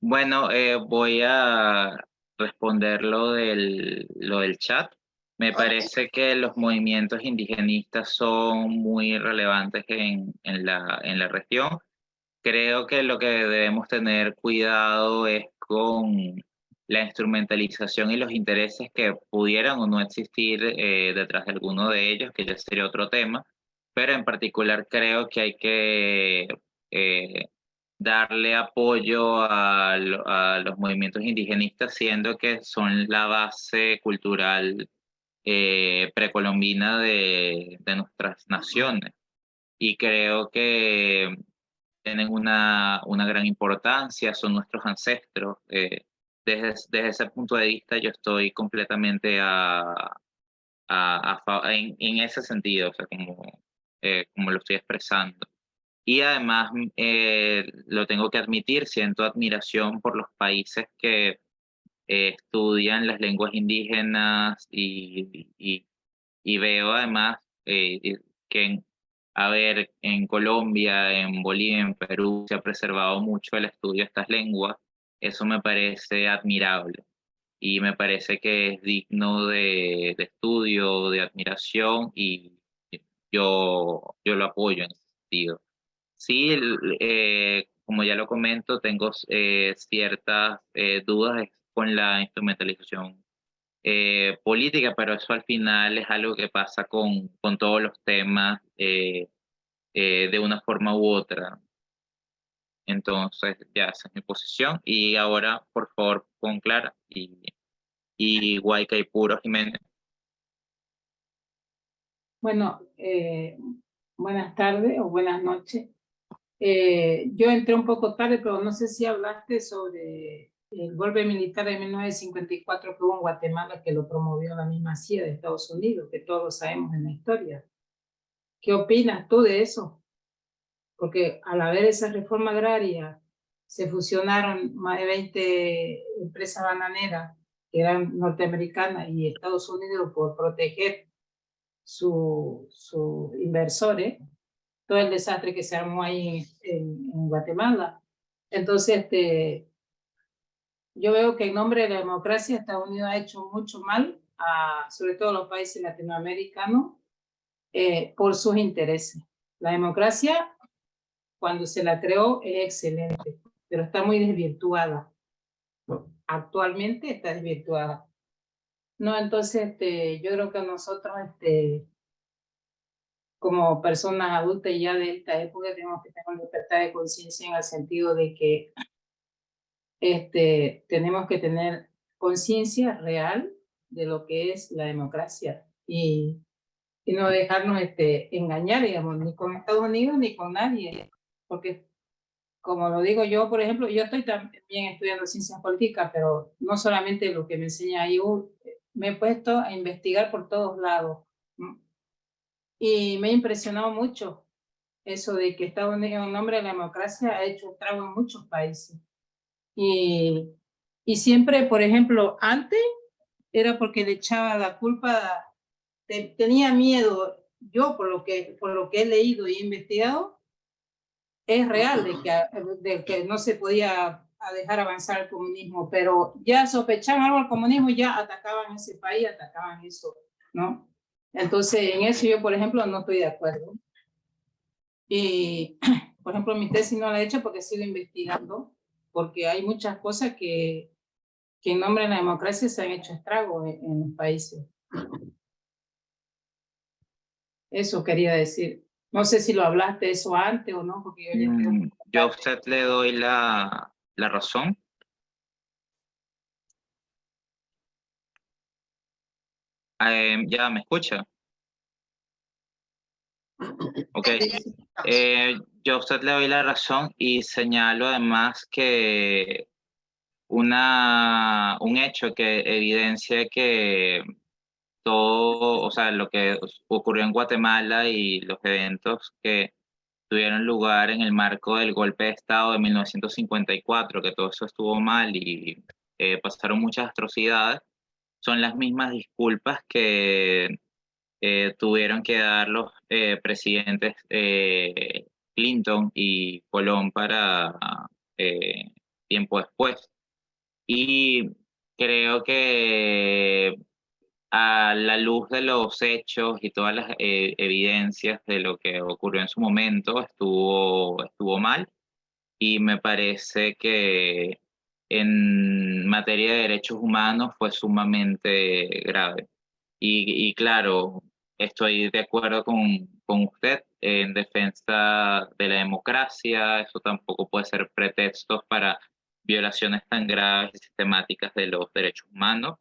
Bueno, voy a responder lo del chat. Me Ok. parece que los movimientos indigenistas son muy relevantes en la región. Creo que lo que debemos tener cuidado es con la instrumentalización y los intereses que pudieran o no existir detrás de alguno de ellos, que ya sería otro tema, pero en particular creo que hay que darle apoyo a los movimientos indigenistas, siendo que son la base cultural precolombina de nuestras naciones. Y creo que tienen una gran importancia, son nuestros ancestros. Desde ese punto de vista yo estoy completamente en ese sentido, o sea, como lo estoy expresando. Y además lo tengo que admitir, siento admiración por los países que estudian las lenguas indígenas y veo además que en Colombia, en Bolivia, en Perú se ha preservado mucho el estudio de estas lenguas. Eso me parece admirable y me parece que es digno de estudio, de admiración y yo lo apoyo en ese sentido. Sí, como ya lo comento, tengo ciertas dudas con la instrumentalización política, pero eso al final es algo que pasa con todos los temas de una forma u otra. Entonces, ya esa es mi posición. Y ahora, por favor, con Clara y Guaycaipuro Jiménez. Bueno, buenas tardes o buenas noches. Yo entré un poco tarde, pero no sé si hablaste sobre el golpe militar de 1954 que hubo en Guatemala, que lo promovió la misma CIA de Estados Unidos, que todos lo sabemos en la historia. ¿Qué opinas tú de eso? Porque al haber esa reforma agraria, se fusionaron más de 20 empresas bananeras que eran norteamericanas y Estados Unidos por proteger sus inversores, todo el desastre que se armó ahí en Guatemala. Entonces, yo veo que en nombre de la democracia Estados Unidos ha hecho mucho mal, sobre todo a los países latinoamericanos, por sus intereses. La democracia, cuando se la creó, es excelente, pero está muy desvirtuada. Actualmente está desvirtuada. No, entonces yo creo que nosotros, como personas adultas ya de esta época, tenemos que tener libertad de conciencia en el sentido de que tenemos que tener conciencia real de lo que es la democracia y no dejarnos engañar, digamos, ni con Estados Unidos ni con nadie, porque como lo digo yo, por ejemplo, yo estoy también estudiando ciencias políticas, pero no solamente lo que me enseña ahí, me he puesto a investigar por todos lados, ¿no? Y me ha impresionado mucho eso de que Estados Unidos, en nombre de la democracia, ha hecho estrago en muchos países. Y siempre, por ejemplo, antes era porque le echaba la culpa, tenía miedo, yo por lo que he leído y investigado, es real de que no se podía dejar avanzar el comunismo, pero ya sospechaban algo del comunismo y ya atacaban ese país, atacaban eso, ¿no? Entonces, en eso yo, por ejemplo, no estoy de acuerdo. Y, por ejemplo, mi tesis no la he hecho porque sigo investigando, porque hay muchas cosas que en nombre de la democracia se han hecho estragos en los países. Eso quería decir. No sé si lo hablaste eso antes o no, porque Yo a usted le doy la razón. ¿Ya me escucha? Ok. Yo a usted le doy la razón y señalo además que un hecho que evidencia que todo, o sea, lo que ocurrió en Guatemala y los eventos que tuvieron lugar en el marco del golpe de Estado de 1954, que todo eso estuvo mal y pasaron muchas atrocidades, son las mismas disculpas que tuvieron que dar los presidentes Clinton y Colón para eh, tiempo después. Y creo que a la luz de los hechos y todas las evidencias de lo que ocurrió en su momento, estuvo mal y me parece que en materia de derechos humanos fue sumamente grave. Y claro, estoy de acuerdo con usted en defensa de la democracia, eso tampoco puede ser pretexto para violaciones tan graves y sistemáticas de los derechos humanos.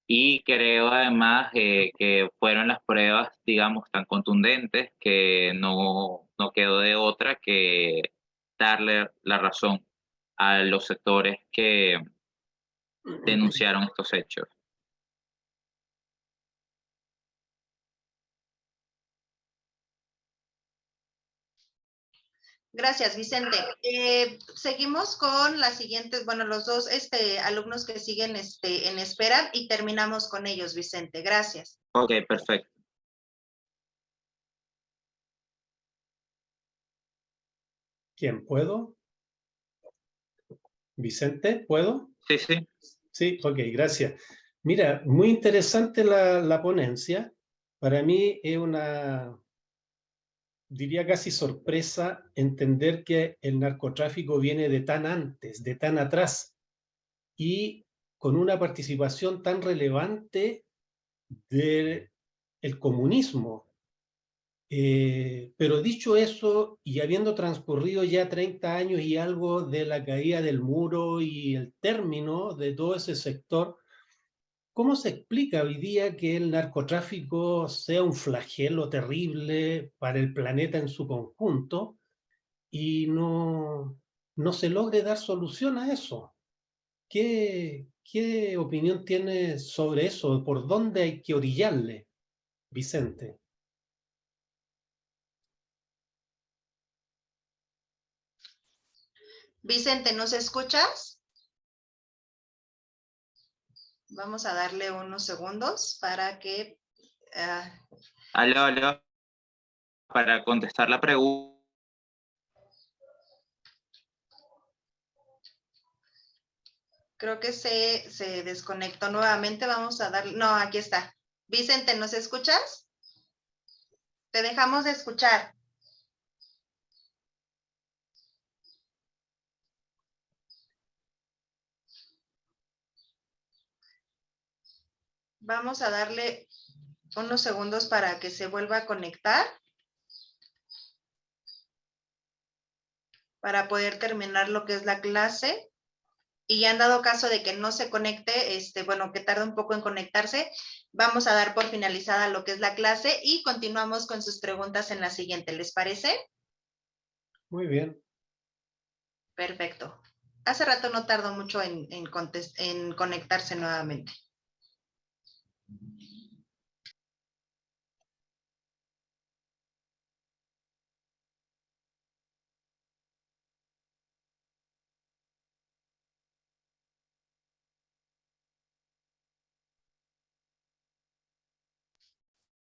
Y creo además que fueron las pruebas, digamos, tan contundentes que no quedó de otra que darle la razón a los sectores que denunciaron estos hechos. Gracias, Vicente. Seguimos con las siguientes, bueno, los dos alumnos que siguen en espera y terminamos con ellos, Vicente. Gracias. Ok, perfecto. ¿Quién puedo? Vicente, ¿puedo? Sí, sí. Sí, ok, gracias. Mira, muy interesante la ponencia. Para mí es una, diría casi sorpresa, entender que el narcotráfico viene de tan antes, de tan atrás, y con una participación tan relevante del comunismo. Pero dicho eso, y habiendo transcurrido ya 30 años y algo de la caída del muro y el término de todo ese sector, ¿cómo se explica hoy día que el narcotráfico sea un flagelo terrible para el planeta en su conjunto y no se logre dar solución a eso? ¿Qué opinión tienes sobre eso? ¿Por dónde hay que orillarle, Vicente? Vicente, ¿nos escuchas? Vamos a darle unos segundos para que... Aló, para contestar la pregunta. Creo que se desconectó nuevamente. Vamos a darle... No, aquí está. Vicente, ¿nos escuchas? Te dejamos de escuchar. Vamos a darle unos segundos para que se vuelva a conectar. Para poder terminar lo que es la clase. Y ya en dado caso de que no se conecte, bueno, que tarde un poco en conectarse, vamos a dar por finalizada lo que es la clase y continuamos con sus preguntas en la siguiente. ¿Les parece? Muy bien. Perfecto. Hace rato no tardó mucho en conectarse nuevamente.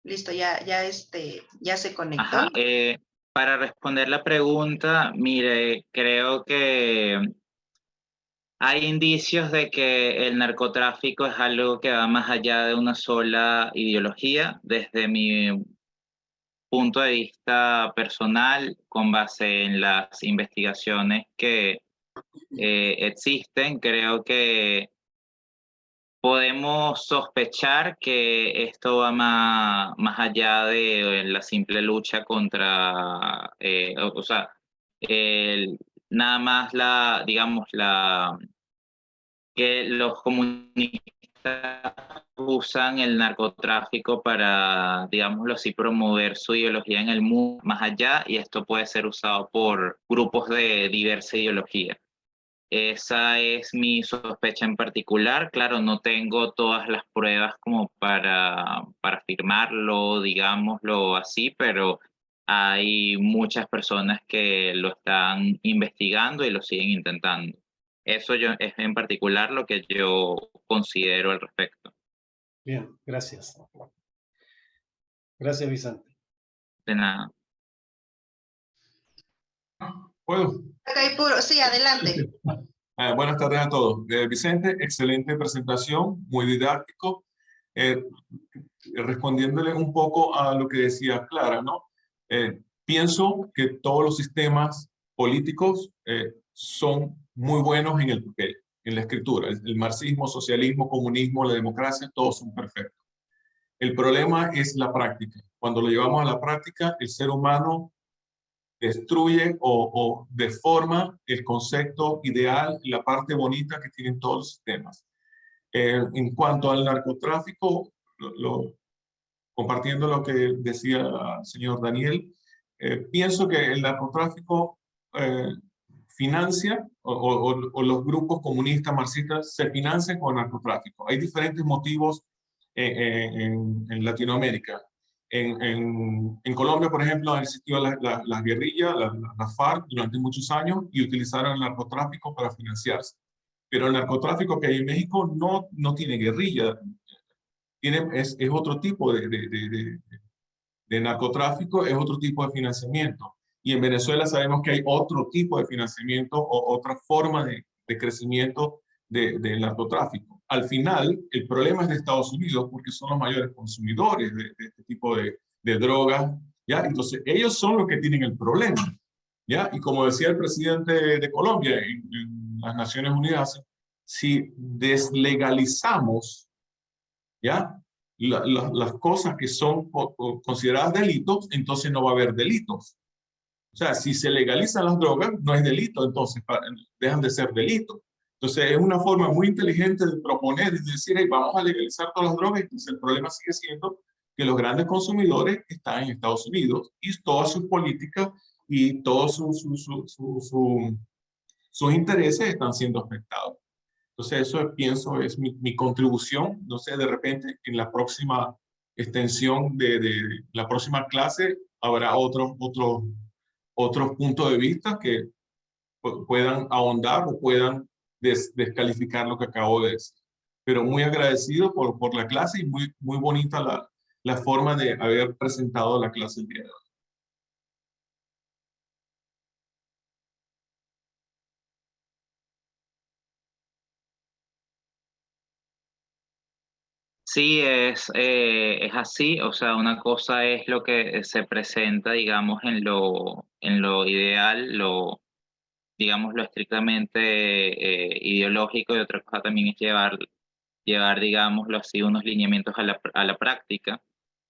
Listo, ya se conectó. Ajá, para responder la pregunta, mire, creo que hay indicios de que el narcotráfico es algo que va más allá de una sola ideología. Desde mi punto de vista personal, con base en las investigaciones que existen, creo que podemos sospechar que esto va más allá de la simple lucha contra, o sea, nada más digamos, que los comunistas usan el narcotráfico para, digámoslo así, promover su ideología en el mundo más allá, y esto puede ser usado por grupos de diversa ideología. Esa es mi sospecha en particular. Claro, no tengo todas las pruebas como para afirmarlo, digámoslo así, pero hay muchas personas que lo están investigando y lo siguen intentando. Eso es en particular lo que yo considero al respecto. Bien, gracias. Gracias, Vicente. De nada. ¿Puedo? Acá hay puro, sí, adelante. Buenas tardes a todos. Vicente, excelente presentación, muy didáctico. Respondiéndole un poco a lo que decía Clara, ¿no? Pienso que todos los sistemas políticos son muy buenos en el papel, en la escritura. El marxismo, socialismo, comunismo, la democracia, todos son perfectos. El problema es la práctica. Cuando lo llevamos a la práctica, el ser humano destruye o deforma el concepto ideal y la parte bonita que tienen todos los sistemas. En cuanto al narcotráfico, compartiendo lo que decía el señor Daniel, pienso que el narcotráfico financia o los grupos comunistas marxistas se financian con el narcotráfico. Hay diferentes motivos en Latinoamérica. En Colombia, por ejemplo, han existido las guerrillas, las FARC, durante muchos años y utilizaron el narcotráfico para financiarse. Pero el narcotráfico que hay en México no tiene guerrilla, es otro tipo de narcotráfico, es otro tipo de financiamiento. Y en Venezuela sabemos que hay otro tipo de financiamiento o otra forma de crecimiento del narcotráfico. Al final, el problema es de Estados Unidos porque son los mayores consumidores de este tipo de drogas, ¿ya? Entonces, ellos son los que tienen el problema, ¿ya? Y como decía el presidente de Colombia en las Naciones Unidas, si deslegalizamos, ¿ya? Las cosas que son consideradas delitos, entonces no va a haber delitos. O sea, si se legalizan las drogas, no es delito, entonces dejan de ser delitos. Entonces es una forma muy inteligente de proponer y decir, hey, vamos a legalizar todas las drogas, entonces el problema sigue siendo que los grandes consumidores están en Estados Unidos y todas sus políticas y todos sus intereses están siendo afectados. Entonces eso pienso es mi contribución. No sé, de repente en la próxima extensión de la próxima clase habrá otros puntos de vista que puedan ahondar o puedan descalificar lo que acabo de decir. Pero muy agradecido por la clase y muy bonita la forma de haber presentado la clase el día de hoy. Sí, es así. O sea, una cosa es lo que se presenta, digamos, en lo ideal, digamos, lo estrictamente ideológico, y otra cosa también es llevar, digámoslo así, unos lineamientos a la práctica.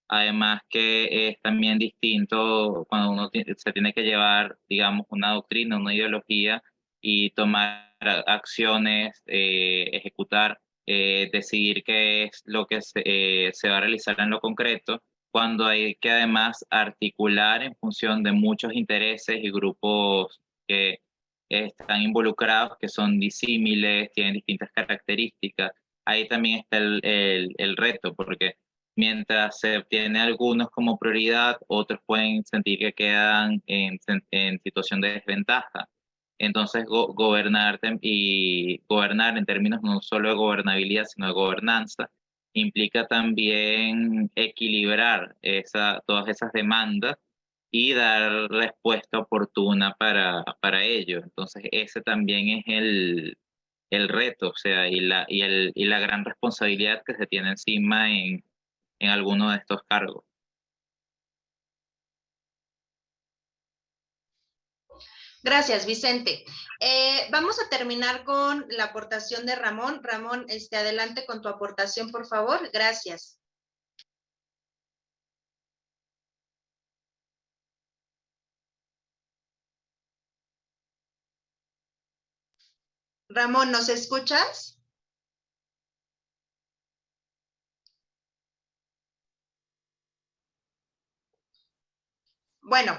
Además que es también distinto cuando uno se tiene que llevar, digamos, una doctrina, una ideología y tomar acciones, ejecutar, decidir qué es lo que se va a realizar en lo concreto, cuando hay que además articular en función de muchos intereses y grupos que están involucrados, que son disímiles, tienen distintas características. Ahí también está el reto, porque mientras se obtiene algunos como prioridad, otros pueden sentir que quedan en situación de desventaja. Entonces, gobernar en términos no solo de gobernabilidad, sino de gobernanza, implica también equilibrar todas esas demandas y dar respuesta oportuna para ello. Entonces, ese también es el reto, o sea, y la gran responsabilidad que se tiene encima en alguno de estos cargos. Gracias, Vicente. Vamos a terminar con la aportación de Ramón. Ramón, adelante con tu aportación, por favor. Gracias. Ramón, ¿nos escuchas? Bueno,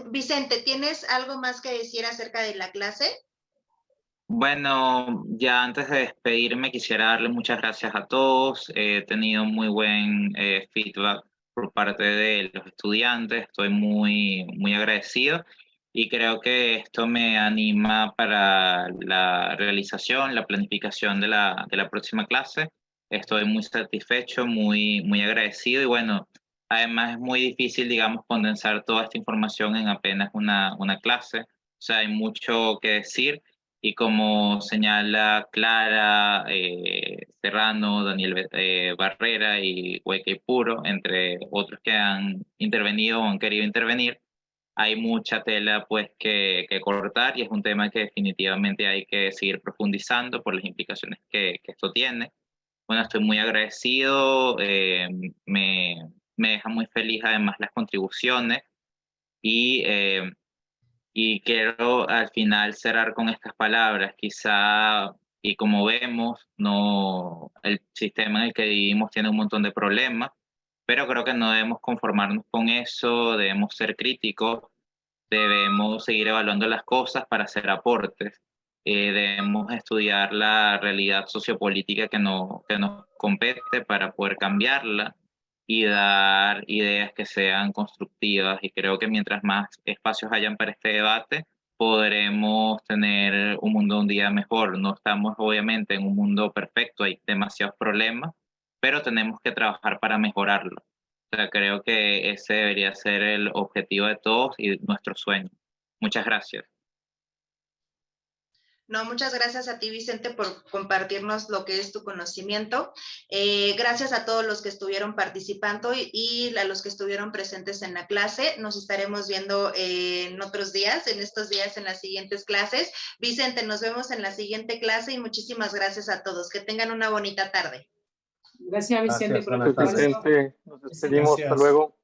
Vicente, ¿tienes algo más que decir acerca de la clase? Bueno, ya antes de despedirme quisiera darle muchas gracias a todos. He tenido muy buen feedback por parte de los estudiantes. Estoy muy agradecido y creo que esto me anima para la realización, la planificación de la próxima clase. Estoy muy satisfecho, muy agradecido y bueno, además es muy difícil, digamos, condensar toda esta información en apenas una clase. O sea, hay mucho que decir. Y como señala Clara, Serrano, Daniel Barrera y Hueque Puro, entre otros que han intervenido o han querido intervenir, hay mucha tela pues que cortar y es un tema que definitivamente hay que seguir profundizando por las implicaciones que esto tiene. Bueno, estoy muy agradecido, me deja muy feliz además las contribuciones y quiero al final cerrar con estas palabras, quizá, y como vemos, no, el sistema en el que vivimos tiene un montón de problemas, pero creo que no debemos conformarnos con eso, debemos ser críticos, debemos seguir evaluando las cosas para hacer aportes, debemos estudiar la realidad sociopolítica que nos compete para poder cambiarla y dar ideas que sean constructivas. Y creo que mientras más espacios hayan para este debate, podremos tener un mundo un día mejor. No estamos obviamente en un mundo perfecto, hay demasiados problemas, pero tenemos que trabajar para mejorarlo. O sea, creo que ese debería ser el objetivo de todos y nuestro sueño. Muchas gracias. No, muchas gracias a ti, Vicente, por compartirnos lo que es tu conocimiento. Gracias a todos los que estuvieron participando y a los que estuvieron presentes en la clase. Nos estaremos viendo en otros días, en estos días, en las siguientes clases. Vicente, nos vemos en la siguiente clase y muchísimas gracias a todos. Que tengan una bonita tarde. Gracias, Vicente, Gracias, por buenas tardes. el Vicente, nos despedimos. Hasta Gracias. luego.